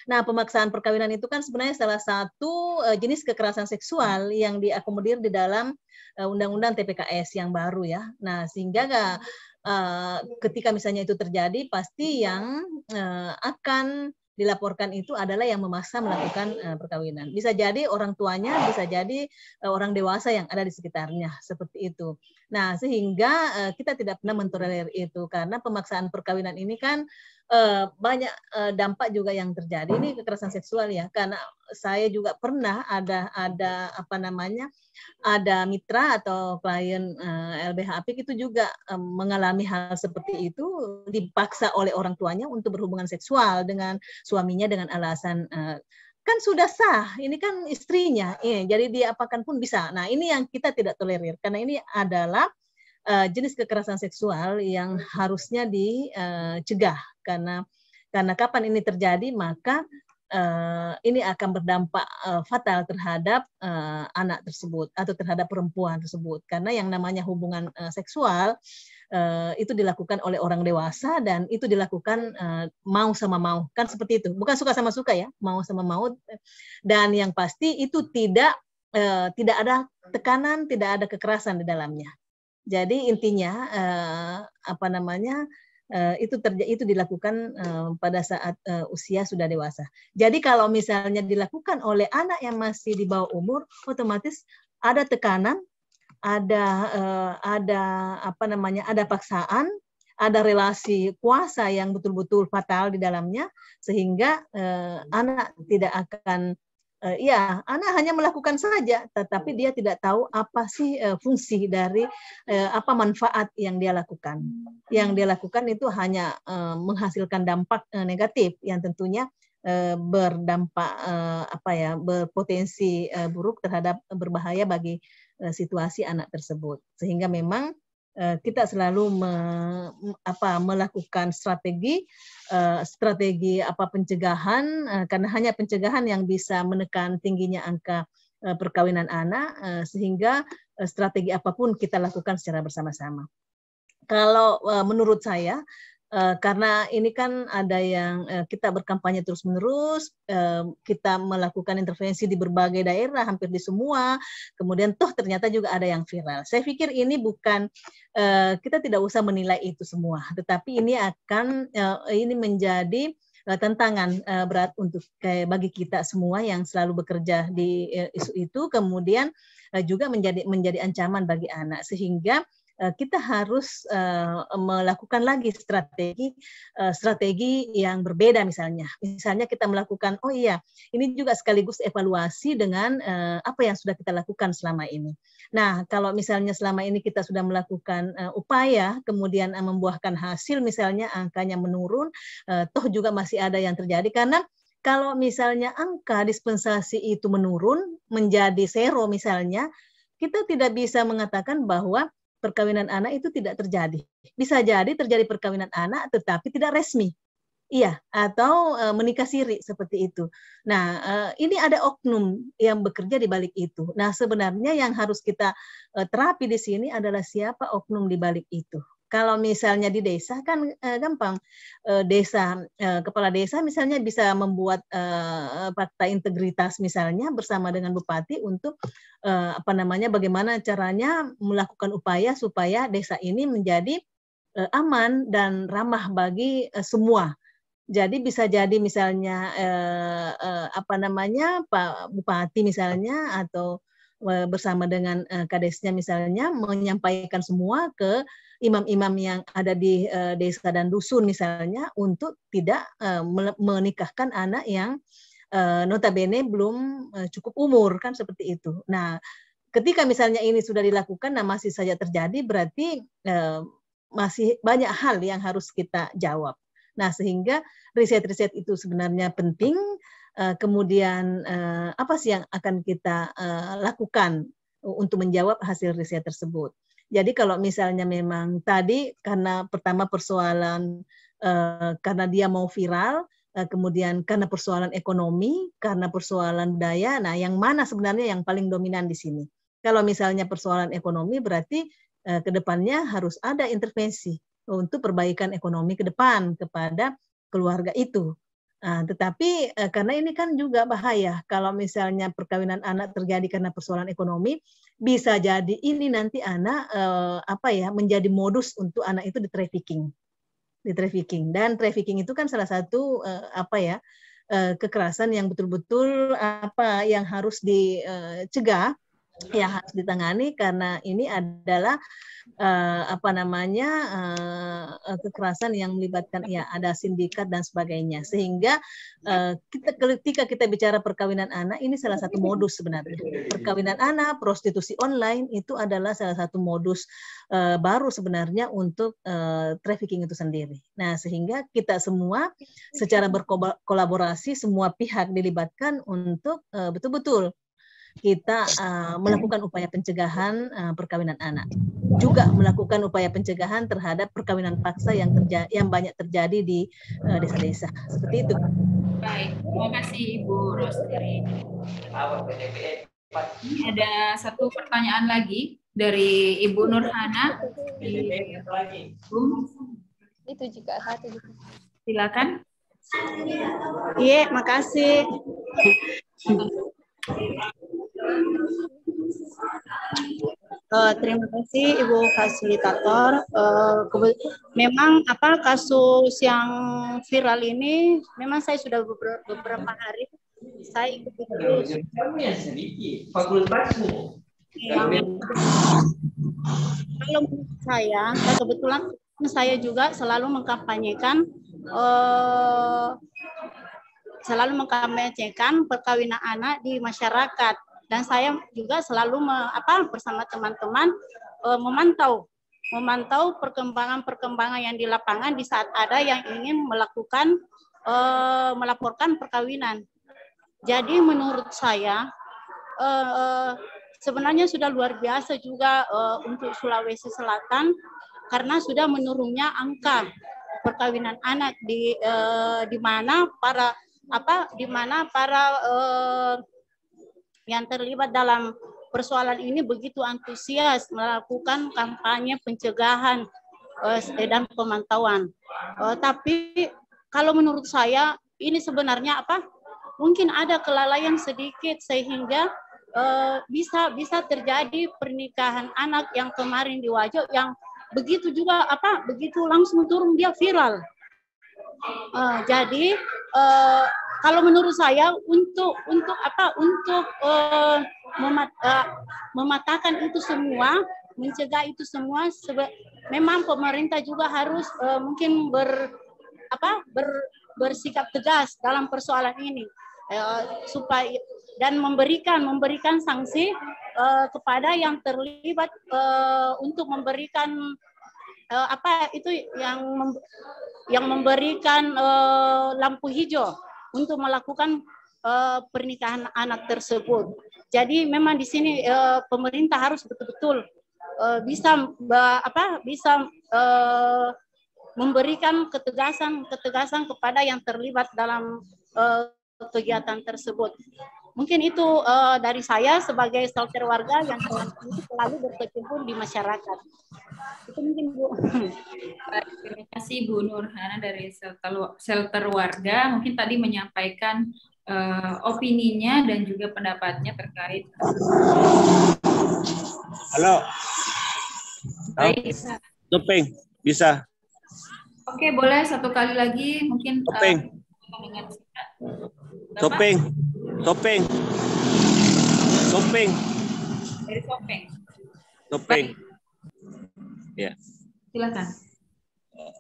Nah, pemaksaan perkawinan itu kan sebenarnya salah satu jenis kekerasan seksual yang diakomodir di dalam Undang-Undang TPKS yang baru ya. Nah, sehingga ketika misalnya itu terjadi, pasti yang akan dilaporkan itu adalah yang memaksa melakukan perkawinan. Bisa jadi orang tuanya, bisa jadi orang dewasa yang ada di sekitarnya, seperti itu. Nah, sehingga kita tidak pernah mentolerir itu, karena pemaksaan perkawinan ini kan banyak dampak juga yang terjadi. Ini kekerasan seksual ya, karena saya juga pernah ada mitra atau klien LBH Apik itu juga mengalami hal seperti itu, dipaksa oleh orang tuanya untuk berhubungan seksual dengan suaminya dengan alasan kan sudah sah, ini kan istrinya, jadi diapakan pun bisa. Nah, ini yang kita tidak tolerir, karena ini adalah jenis kekerasan seksual yang harusnya dicegah, karena kapan ini terjadi maka ini akan berdampak fatal terhadap anak tersebut atau terhadap perempuan tersebut, karena yang namanya hubungan seksual itu dilakukan oleh orang dewasa dan itu dilakukan mau sama mau, kan seperti itu, bukan suka sama suka ya, mau sama mau, dan yang pasti itu tidak ada tekanan, tidak ada kekerasan di dalamnya. Jadi intinya itu dilakukan pada saat usia sudah dewasa. Jadi kalau misalnya dilakukan oleh anak yang masih di bawah umur, otomatis ada tekanan, ada paksaan, ada relasi kuasa yang betul-betul fatal di dalamnya, sehingga anak tidak akan anak hanya melakukan saja, tetapi dia tidak tahu apa sih fungsi dari apa manfaat yang dia lakukan. Yang dia lakukan itu hanya menghasilkan dampak negatif yang tentunya berdampak berpotensi buruk terhadap berbahaya bagi situasi anak tersebut. Sehingga memang kita selalu melakukan strategi pencegahan, karena hanya pencegahan yang bisa menekan tingginya angka perkawinan anak, sehingga strategi apapun kita lakukan secara bersama-sama. Kalau menurut saya, karena ini kan ada yang kita berkampanye terus-menerus, kita melakukan intervensi di berbagai daerah, hampir di semua, kemudian toh ternyata juga ada yang viral. Saya pikir ini bukan, kita tidak usah menilai itu semua, tetapi ini akan ini menjadi tantangan berat untuk bagi kita semua yang selalu bekerja di isu itu, kemudian juga menjadi ancaman bagi anak, sehingga kita harus melakukan lagi strategi yang berbeda. Misalnya kita melakukan, ini juga sekaligus evaluasi dengan apa yang sudah kita lakukan selama ini. Nah, kalau misalnya selama ini kita sudah melakukan upaya, kemudian membuahkan hasil, misalnya angkanya menurun, toh juga masih ada yang terjadi, karena kalau misalnya angka dispensasi itu menurun menjadi zero misalnya, kita tidak bisa mengatakan bahwa perkawinan anak itu tidak terjadi. Bisa jadi terjadi perkawinan anak tetapi tidak resmi. Iya, atau menikah siri seperti itu. Nah, ini ada oknum yang bekerja di balik itu. Nah, sebenarnya yang harus kita terapi di sini adalah siapa oknum di balik itu. Kalau misalnya di desa kan gampang, kepala desa misalnya bisa membuat fakta integritas misalnya bersama dengan bupati untuk bagaimana caranya melakukan upaya supaya desa ini menjadi aman dan ramah bagi semua. Jadi bisa jadi misalnya Pak Bupati misalnya atau bersama dengan kadesnya misalnya menyampaikan semua ke imam-imam yang ada di desa dan dusun misalnya untuk tidak menikahkan anak yang notabene belum cukup umur, kan seperti itu. Nah, ketika misalnya ini sudah dilakukan, nah masih saja terjadi, berarti masih banyak hal yang harus kita jawab. Nah, sehingga riset-riset itu sebenarnya penting. Kemudian apa sih yang akan kita lakukan untuk menjawab hasil riset tersebut. Jadi kalau misalnya memang tadi karena pertama persoalan karena dia mau viral, kemudian karena persoalan ekonomi, karena persoalan budaya, nah yang mana sebenarnya yang paling dominan di sini? Kalau misalnya persoalan ekonomi berarti ke depannya harus ada intervensi untuk perbaikan ekonomi ke depan kepada keluarga itu. Tetapi karena ini kan juga bahaya kalau misalnya perkawinan anak terjadi karena persoalan ekonomi, bisa jadi ini nanti anak menjadi modus untuk anak itu di trafficking. Dan trafficking itu kan salah satu kekerasan yang betul-betul apa yang harus dicegah, yang harus ditangani, karena ini adalah kekerasan yang melibatkan ada sindikat dan sebagainya, sehingga ketika kita bicara perkawinan anak, ini salah satu modus sebenarnya. Perkawinan anak, prostitusi online itu adalah salah satu modus baru sebenarnya untuk trafficking itu sendiri. Nah, sehingga kita semua secara berkolaborasi, semua pihak dilibatkan untuk betul-betul kita melakukan upaya pencegahan perkawinan anak, juga melakukan upaya pencegahan terhadap perkawinan paksa yang banyak terjadi di desa-desa. Seperti itu. Baik, terima kasih Ibu Rosri. Ini ada satu pertanyaan lagi dari Ibu Nurhana. Itu juga satu. Silakan. Iya, makasih. Terima kasih Ibu Fasilitator. Memang kasus yang viral ini, memang saya sudah beberapa hari saya ikuti terus. Kalau menurut saya, kebetulan saya juga selalu mengkampanyekan perkawinan anak di masyarakat, dan saya juga selalu bersama teman-teman memantau perkembangan yang di lapangan di saat ada yang ingin melaporkan perkawinan. Jadi menurut saya sebenarnya sudah luar biasa juga untuk Sulawesi Selatan, karena sudah menurunnya angka perkawinan anak di mana para yang terlibat dalam persoalan ini begitu antusias melakukan kampanye pencegahan dan pemantauan. Tapi kalau menurut saya ini sebenarnya mungkin ada kelalaian sedikit sehingga bisa terjadi pernikahan anak yang kemarin di Wajo yang begitu juga begitu langsung turun dia viral. Jadi kalau menurut saya untuk mematahkan itu semua, mencegah itu semua, memang pemerintah juga harus mungkin bersikap tegas dalam persoalan ini, supaya dan memberikan sanksi kepada yang terlibat untuk memberikan yang memberikan lampu hijau untuk melakukan pernikahan anak tersebut. Jadi memang di sini pemerintah harus betul-betul bisa memberikan ketegasan kepada yang terlibat dalam kegiatan tersebut. Mungkin itu dari saya sebagai shelter warga yang selalu berkecimpung di masyarakat. Itu mungkin Bu. Terima kasih Bu Nurhana dari shelter warga. Mungkin tadi menyampaikan opininya dan juga pendapatnya terkait. Halo. Baik. Topeng, bisa. Oke, boleh satu kali lagi mungkin. Topeng. Topeng. Dari Topeng. Topeng. Ya. Silakan.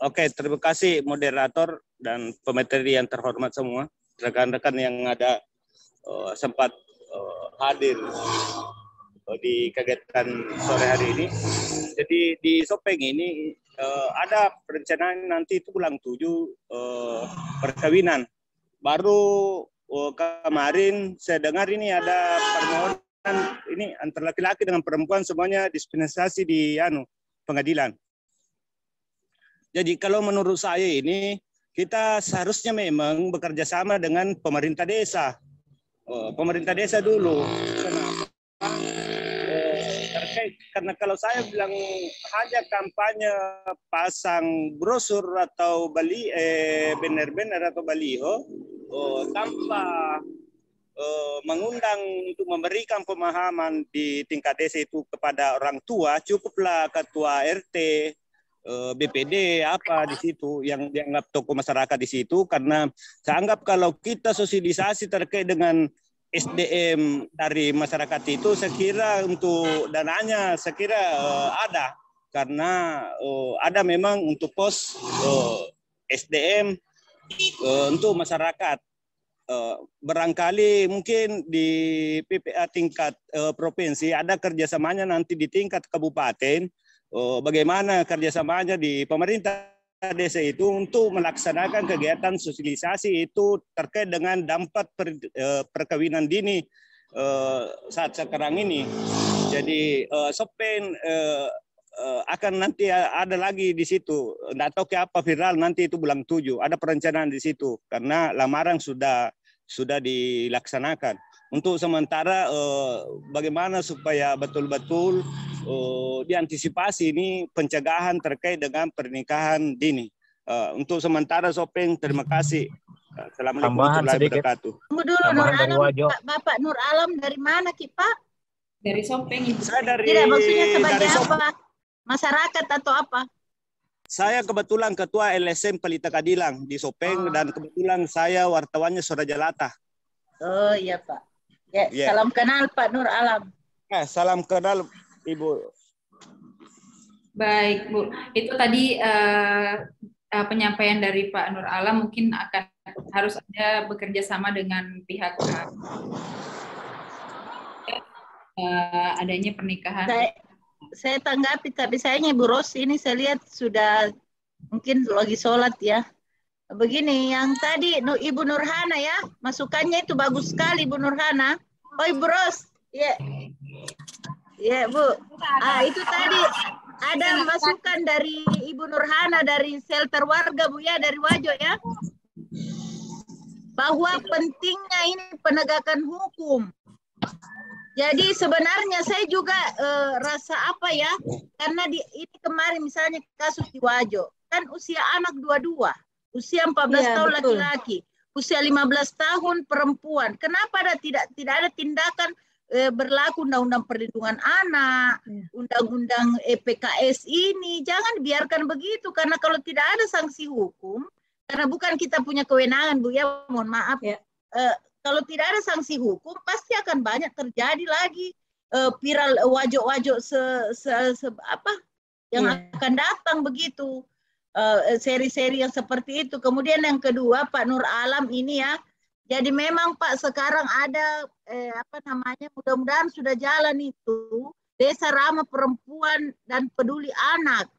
Oke, terima kasih moderator dan pemateri yang terhormat semua, rekan-rekan yang ada sempat hadir di kegiatan sore hari ini. Jadi di Sopeng ini ada perencanaan nanti itu bulan 7 perkawinan. Baru kemarin saya dengar ini ada permohonan ini antara laki-laki dengan perempuan semuanya dispensasi di pengadilan. Jadi kalau menurut saya ini kita seharusnya memang bekerja sama dengan pemerintah desa. Pemerintah desa dulu. Karena kalau saya bilang hanya kampanye pasang brosur atau banner-banner atau baliho tanpa mengundang untuk memberikan pemahaman di tingkat desa itu kepada orang tua, cukuplah ketua RT BPD apa di situ yang dianggap tokoh masyarakat di situ, karena saya anggap kalau kita sosialisasi terkait dengan SDM dari masyarakat itu, saya kira untuk dananya saya kira ada, karena ada memang untuk pos SDM untuk masyarakat. Barangkali mungkin di PPA tingkat provinsi ada kerjasamanya nanti di tingkat kabupaten. Bagaimana kerjasamanya di pemerintah desa itu untuk melaksanakan kegiatan sosialisasi itu terkait dengan dampak perkawinan dini saat sekarang ini. Jadi Sopen akan nanti ada lagi di situ. Nggak tahu ke apa viral nanti itu bulan 7. Ada perencanaan di situ karena lamaran sudah dilaksanakan. Untuk sementara bagaimana supaya betul-betul diantisipasi ini pencegahan terkait dengan pernikahan dini. Untuk sementara Sopeng, terima kasih. Assalamualaikum warahmatullahi wabarakatuh. Tunggu dulu, Nur Alam, Bapak Nur Alam dari mana Ki Pak? Dari Sopeng Ibu. Saya dari, tidak, maksudnya sebagai dari apa? Masyarakat atau apa? Saya kebetulan ketua LSM Pelita Kadilang di Sopeng dan kebetulan saya wartawannya Suara Jalata. Oh iya Pak. Ya, salam kenal Pak Nur Alam. Salam kenal Ibu. Baik Bu, itu tadi penyampaian dari Pak Nur Alam, mungkin harus ada bekerja sama dengan pihak adanya pernikahan. Saya tanggapi, tapi sayangnya Bu Ros ini saya lihat sudah mungkin lagi sholat ya. Begini, yang tadi Ibu Nurhana ya, masukannya itu bagus sekali Bu Nurhana. Oh Ibu Ros, ya, Bu. Itu tadi ada masukan dari Ibu Nurhana dari shelter warga Bu ya, dari Wajo ya, bahwa pentingnya ini penegakan hukum. Jadi sebenarnya saya juga rasa apa ya, karena ini kemarin misalnya kasus di Wajo, kan usia anak 22. Usia 14 tahun laki-laki, usia 15 tahun perempuan. Kenapa tidak ada tindakan berlaku Undang-Undang Perlindungan Anak, Undang-Undang PKS ini? Jangan biarkan begitu, karena kalau tidak ada sanksi hukum, karena bukan kita punya kewenangan Bu ya, mohon maaf. Ya. Kalau tidak ada sanksi hukum, pasti akan banyak terjadi lagi viral wajo-wajo yang akan datang begitu. Seri-seri yang seperti itu. Kemudian yang kedua Pak Nur Alam ini ya, jadi memang Pak sekarang ada mudah-mudahan sudah jalan itu Desa Ramah Perempuan dan Peduli Anak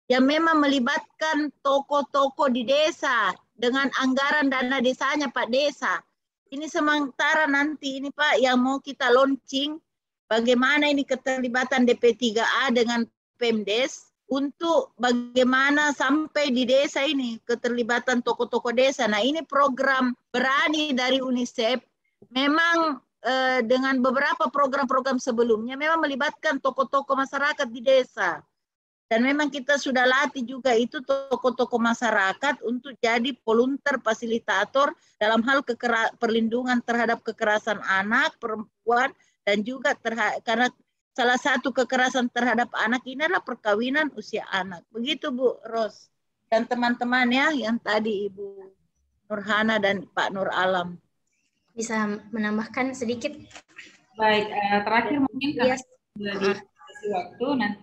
yang memang melibatkan tokoh-tokoh di desa dengan anggaran dana desanya Pak Desa. Ini sementara nanti ini Pak yang mau kita launching bagaimana ini keterlibatan DP3A dengan Pemdes untuk bagaimana sampai di desa ini keterlibatan tokoh-tokoh desa. Nah ini program berani dari UNICEF memang dengan beberapa program-program sebelumnya memang melibatkan tokoh-tokoh masyarakat di desa. Dan memang kita sudah latih juga itu tokoh-tokoh masyarakat untuk jadi volunteer fasilitator dalam hal perlindungan terhadap kekerasan anak, perempuan, dan juga karena salah satu kekerasan terhadap anak ini adalah perkawinan usia anak. Begitu Bu Ros dan teman-teman ya yang tadi Ibu Nurhana dan Pak Nur Alam. Bisa menambahkan sedikit? Baik, terakhir mungkin sudah dikasih waktu nanti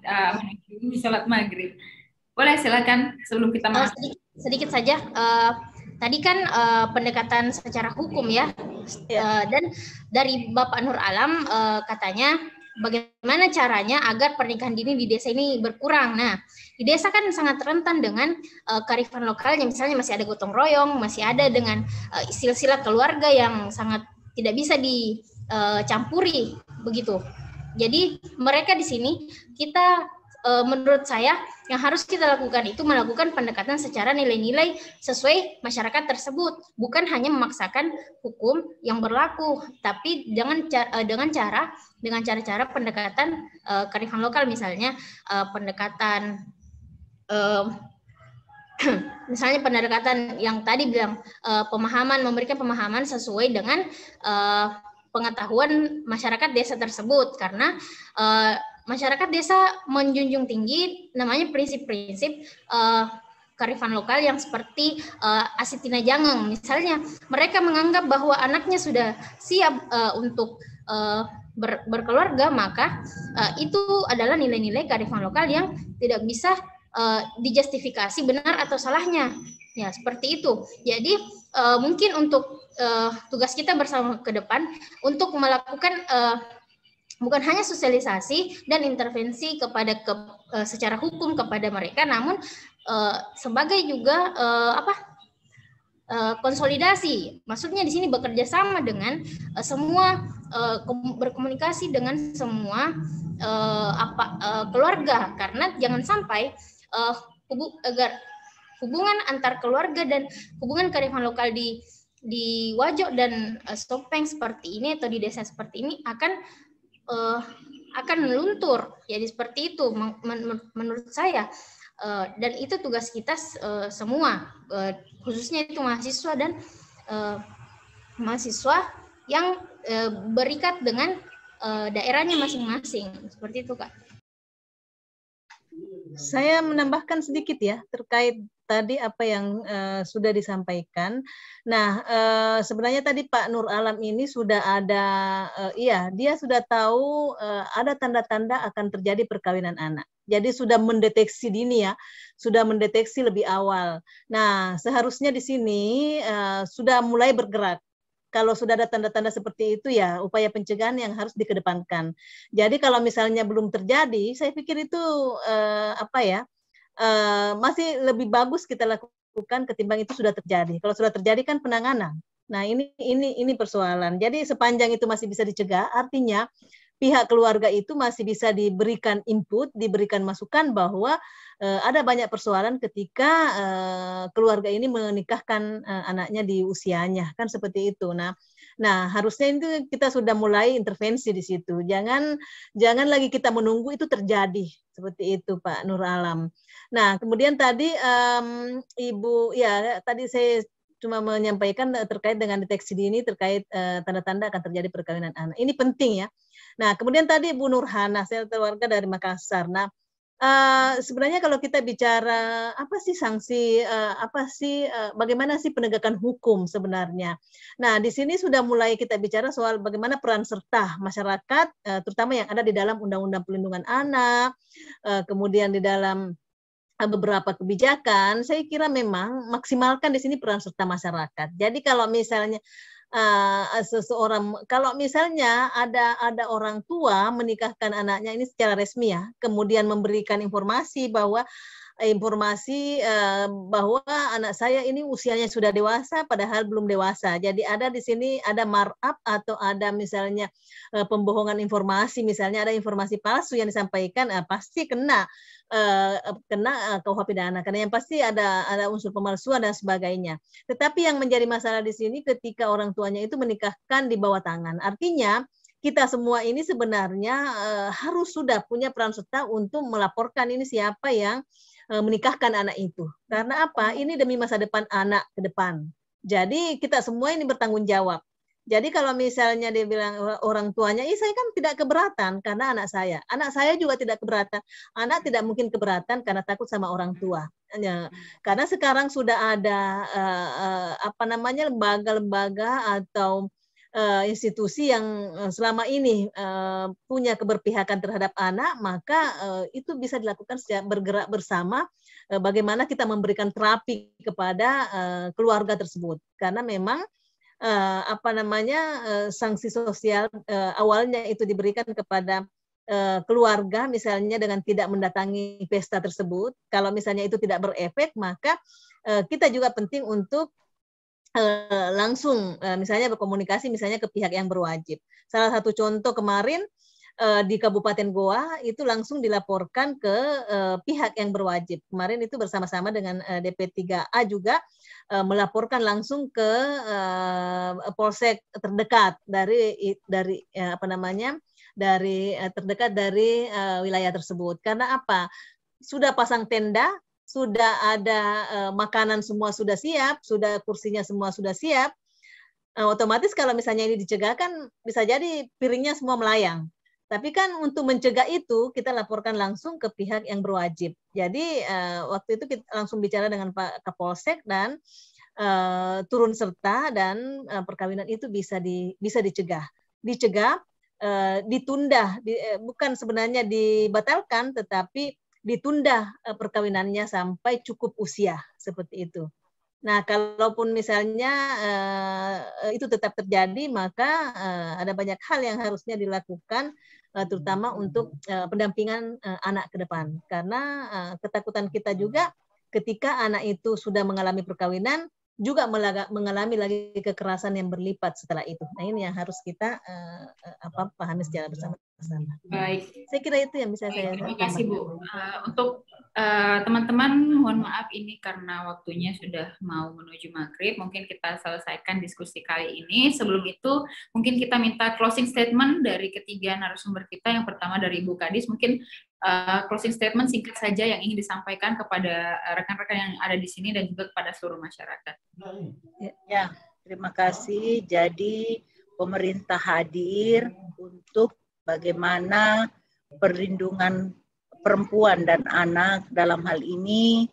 menuju sholat maghrib. Boleh silakan sebelum kita masuk. Sedikit saja. Tadi kan pendekatan secara hukum ya, dan dari Bapak Nur Alam katanya bagaimana caranya agar pernikahan dini di desa ini berkurang. Nah, di desa kan sangat rentan dengan kearifan lokalnya, misalnya masih ada gotong royong, masih ada dengan silsilah keluarga yang sangat tidak bisa dicampuri begitu. Jadi mereka di sini kita menurut saya yang harus kita lakukan itu melakukan pendekatan secara nilai-nilai sesuai masyarakat tersebut, bukan hanya memaksakan hukum yang berlaku, tapi dengan cara-cara pendekatan kearifan lokal, misalnya pendekatan misalnya pendekatan yang tadi bilang memberikan pemahaman sesuai dengan pengetahuan masyarakat desa tersebut, karena masyarakat desa menjunjung tinggi namanya prinsip-prinsip kearifan lokal yang seperti Asitina Jangeng. Misalnya, mereka menganggap bahwa anaknya sudah siap untuk berkeluarga, maka itu adalah nilai-nilai kearifan lokal yang tidak bisa dijustifikasi benar atau salahnya. Ya, seperti itu. Jadi, mungkin untuk tugas kita bersama ke depan untuk melakukan bukan hanya sosialisasi dan intervensi kepada secara hukum kepada mereka, namun sebagai juga konsolidasi. Maksudnya di sini bekerja sama dengan semua, berkomunikasi dengan semua keluarga, karena jangan sampai agar hubungan antar keluarga dan hubungan kearifan lokal di Wajo dan Sopeng seperti ini atau di desa seperti ini akan meluntur. Jadi seperti itu menurut saya, dan itu tugas kita semua, khususnya itu mahasiswa dan mahasiswa yang berikat dengan daerahnya masing-masing. Seperti itu, Kak. Saya menambahkan sedikit ya terkait tadi apa yang sudah disampaikan. Nah, sebenarnya tadi Pak Nur Alam ini sudah ada, dia sudah tahu ada tanda-tanda akan terjadi perkawinan anak. Jadi sudah mendeteksi dini ya, sudah mendeteksi lebih awal. Nah, seharusnya di sini sudah mulai bergerak. Kalau sudah ada tanda-tanda seperti itu ya upaya pencegahan yang harus dikedepankan. Jadi kalau misalnya belum terjadi, saya pikir itu masih lebih bagus kita lakukan ketimbang itu sudah terjadi. Kalau sudah terjadi kan penanganan. Nah ini persoalan. Jadi sepanjang itu masih bisa dicegah, artinya pihak keluarga itu masih bisa diberikan input, diberikan masukan bahwa ada banyak persoalan ketika keluarga ini menikahkan anaknya di usianya, kan seperti itu. Nah harusnya itu kita sudah mulai intervensi di situ. Jangan lagi kita menunggu itu terjadi, seperti itu Pak Nur Alam. Nah kemudian tadi Ibu, ya tadi saya cuma menyampaikan terkait dengan deteksi dini terkait tanda-tanda akan terjadi perkawinan anak. Ini penting ya. Nah, kemudian tadi Bu Nurhana, saya warga dari Makassar. Nah, sebenarnya kalau kita bicara apa sih sanksi, bagaimana sih penegakan hukum sebenarnya. Nah, di sini sudah mulai kita bicara soal bagaimana peran serta masyarakat, terutama yang ada di dalam Undang-Undang Perlindungan Anak, kemudian di dalam beberapa kebijakan. Saya kira memang maksimalkan di sini peran serta masyarakat. Jadi kalau misalnya kalau misalnya ada orang tua menikahkan anaknya ini secara resmi ya, kemudian memberikan informasi bahwa anak saya ini usianya sudah dewasa padahal belum dewasa. Jadi ada di sini ada markup atau ada misalnya pembohongan informasi, misalnya ada informasi palsu yang disampaikan, pasti kena KUH pidana, karena yang pasti ada unsur pemalsuan dan sebagainya. Tetapi yang menjadi masalah di sini ketika orang tuanya itu menikahkan di bawah tangan. Artinya kita semua ini sebenarnya harus sudah punya peran serta untuk melaporkan ini siapa yang menikahkan anak itu. Karena apa? Ini demi masa depan anak ke depan. Jadi kita semua ini bertanggung jawab. Jadi kalau misalnya dia bilang orang tuanya, saya kan tidak keberatan karena anak saya juga tidak keberatan. Anak tidak mungkin keberatan karena takut sama orang tua. Karena sekarang sudah ada lembaga-lembaga atau institusi yang selama ini punya keberpihakan terhadap anak, maka itu bisa dilakukan secara bergerak bersama bagaimana kita memberikan terapi kepada keluarga tersebut. Karena memang sanksi sosial awalnya itu diberikan kepada keluarga misalnya dengan tidak mendatangi pesta tersebut. Kalau misalnya itu tidak berefek, maka kita juga penting untuk langsung misalnya berkomunikasi misalnya ke pihak yang berwajib. Salah satu contoh kemarin di Kabupaten Goa itu langsung dilaporkan ke pihak yang berwajib. Kemarin itu bersama-sama dengan DP3A juga melaporkan langsung ke polsek terdekat dari terdekat dari wilayah tersebut. Karena apa? Sudah pasang tenda, sudah ada makanan semua sudah siap, sudah kursinya semua sudah siap, otomatis kalau misalnya ini dicegah kan bisa jadi piringnya semua melayang. Tapi kan untuk mencegah itu kita laporkan langsung ke pihak yang berwajib. Jadi waktu itu kita langsung bicara dengan Pak Kapolsek dan turun serta, dan perkawinan itu bisa dicegah. Ditunda, bukan sebenarnya dibatalkan, tetapi ditunda perkawinannya sampai cukup usia, seperti itu. Nah, kalaupun misalnya itu tetap terjadi, maka ada banyak hal yang harusnya dilakukan, terutama untuk pendampingan anak ke depan. Karena ketakutan kita juga ketika anak itu sudah mengalami perkawinan, juga mengalami lagi kekerasan yang berlipat setelah itu. Nah, ini yang harus kita pahami secara bersama-sama. Baik. Saya kira itu yang bisa saya tambahkan. Terima kasih, Bu. Untuk teman-teman, mohon maaf ini karena waktunya sudah mau menuju maghrib. Mungkin kita selesaikan diskusi kali ini. Sebelum itu, mungkin kita minta closing statement dari ketiga narasumber kita. Yang pertama dari Ibu Kadis, mungkin closing statement singkat saja yang ingin disampaikan kepada rekan-rekan yang ada di sini dan juga kepada seluruh masyarakat. Ya, terima kasih. Jadi pemerintah hadir untuk bagaimana perlindungan perempuan dan anak, dalam hal ini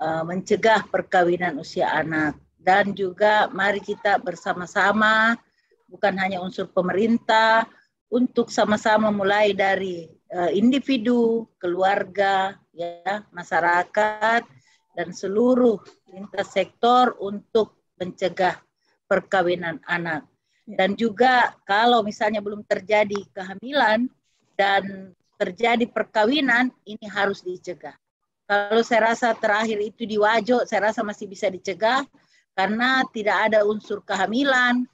mencegah perkawinan usia anak. Dan juga mari kita bersama-sama, bukan hanya unsur pemerintah, untuk sama-sama mulai dari individu, keluarga, ya, masyarakat, dan seluruh lintas sektor untuk mencegah perkawinan anak. Dan juga kalau misalnya belum terjadi kehamilan dan terjadi perkawinan, ini harus dicegah. Kalau saya rasa terakhir itu di Wajo, saya rasa masih bisa dicegah karena tidak ada unsur kehamilan.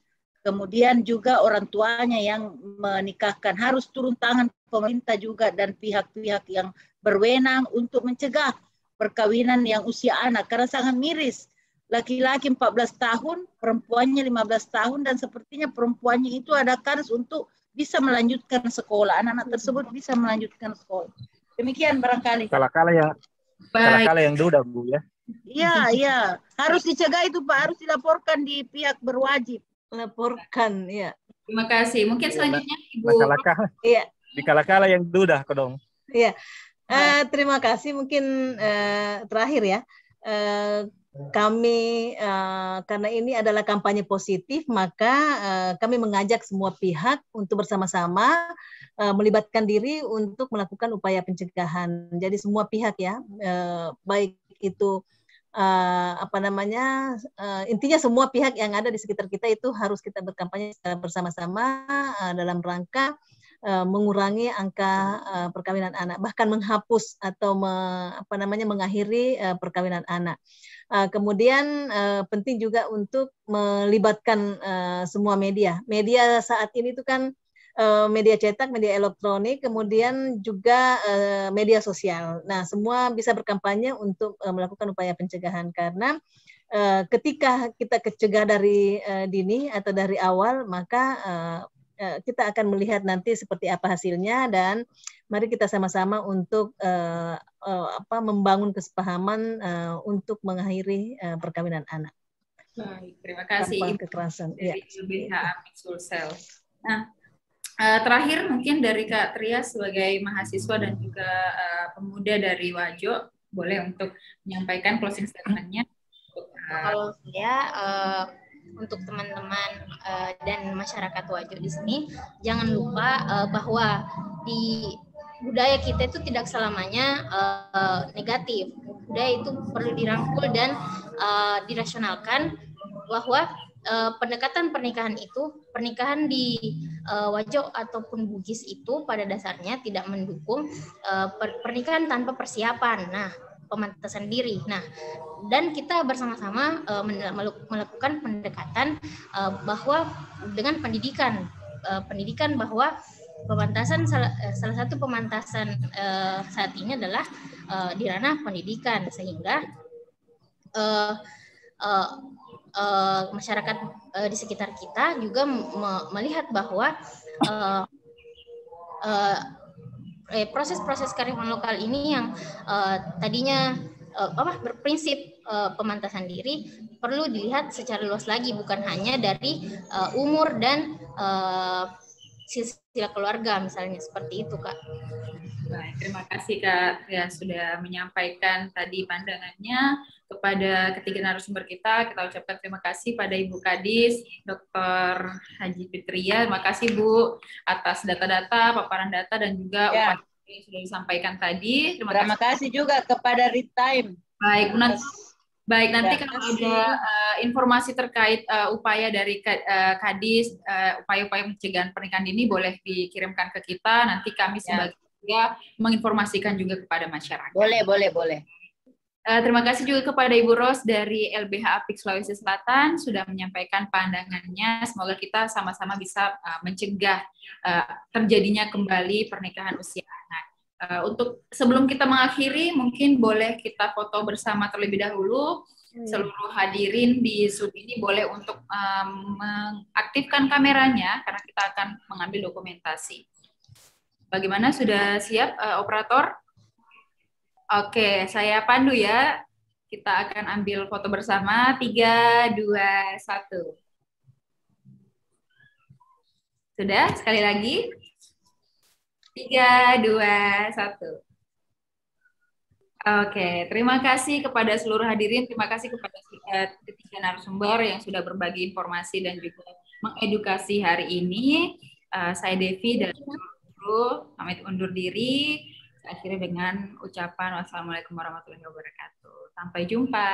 Kemudian juga orang tuanya yang menikahkan, harus turun tangan pemerintah juga dan pihak-pihak yang berwenang untuk mencegah perkawinan yang usia anak. Karena sangat miris. Laki-laki 14 tahun, perempuannya 15 tahun, dan sepertinya perempuannya itu ada kans untuk bisa melanjutkan sekolah. Anak-anak tersebut bisa melanjutkan sekolah. Demikian barangkali. Kala-kala yang duda, Bu, ya. Iya. Harus dicegah itu, Pak. Harus dilaporkan di pihak berwajib. Laporkan, ya. Terima kasih. Mungkin selanjutnya Ibu. Iya. Di kala-kala yang duda, Kodong. Iya. Terima kasih. Mungkin terakhir ya. Kami karena ini adalah kampanye positif, maka kami mengajak semua pihak untuk bersama-sama melibatkan diri untuk melakukan upaya pencegahan. Jadi semua pihak ya, baik itu intinya semua pihak yang ada di sekitar kita itu harus kita berkampanye secara bersama-sama dalam rangka mengurangi angka perkawinan anak, bahkan menghapus atau mengakhiri perkawinan anak. Kemudian penting juga untuk melibatkan semua media. Media saat ini itu kan media cetak, media elektronik, kemudian juga media sosial. Nah, semua bisa berkampanye untuk melakukan upaya pencegahan, karena ketika kita cegah dari dini atau dari awal, maka kita akan melihat nanti seperti apa hasilnya, dan mari kita sama-sama untuk membangun kesepahaman untuk mengakhiri perkawinan anak. Baik, terima kasih Tanpa kekerasan. Dari LBH Mixed Sulsel. Nah, terakhir mungkin dari Kak Tria sebagai mahasiswa dan juga pemuda dari Wajo, boleh untuk menyampaikan closing statement-nya. Kalau saya untuk teman-teman dan masyarakat Wajo di sini, jangan lupa bahwa di budaya kita itu tidak selamanya negatif. Budaya itu perlu dirangkul dan dirasionalkan, bahwa pendekatan pernikahan di Wajo ataupun Bugis itu pada dasarnya tidak mendukung pernikahan tanpa persiapan. Nah, pemantasan diri. Nah, dan kita bersama-sama melakukan pendekatan bahwa dengan pendidikan bahwa pemantasan salah satu pemantasan saat ini adalah di ranah pendidikan, sehingga masyarakat di sekitar kita juga melihat bahwa proses-proses kearifan lokal ini yang tadinya berprinsip pemantasan diri perlu dilihat secara luas lagi, bukan hanya dari umur dan silsilah keluarga misalnya, seperti itu Kak. Baik, terima kasih Kak ya sudah menyampaikan tadi pandangannya kepada ketiga narasumber kita. Kita ucapkan terima kasih pada Ibu Kadis, Dr. Haji Fitria. Terima kasih Bu atas data-data, paparan data dan juga upaya yang sudah disampaikan tadi. Terima kasih juga kepada Ritime. Baik, nanti kalau ada informasi terkait upaya dari Kadis, upaya-upaya pencegahan pernikahan dini boleh dikirimkan ke kita. Nanti kami sebagai menginformasikan juga kepada masyarakat. Boleh. Terima kasih juga kepada Ibu Ros dari LBH Apik Sulawesi Selatan sudah menyampaikan pandangannya. Semoga kita sama-sama bisa mencegah terjadinya kembali pernikahan usia anak. Untuk sebelum kita mengakhiri, mungkin boleh kita foto bersama terlebih dahulu. Seluruh hadirin di Zoom ini boleh untuk mengaktifkan kameranya karena kita akan mengambil dokumentasi. Bagaimana, sudah siap operator? Oke, saya pandu ya. Kita akan ambil foto bersama. 3, 2, 1. Sudah? Sekali lagi. 3, 2, 1. Oke, terima kasih kepada seluruh hadirin. Terima kasih kepada ketiga narasumber yang sudah berbagi informasi dan juga mengedukasi hari ini. Saya Devi dan pamit undur diri. Saya akhiri dengan ucapan wassalamualaikum warahmatullahi wabarakatuh. Sampai jumpa.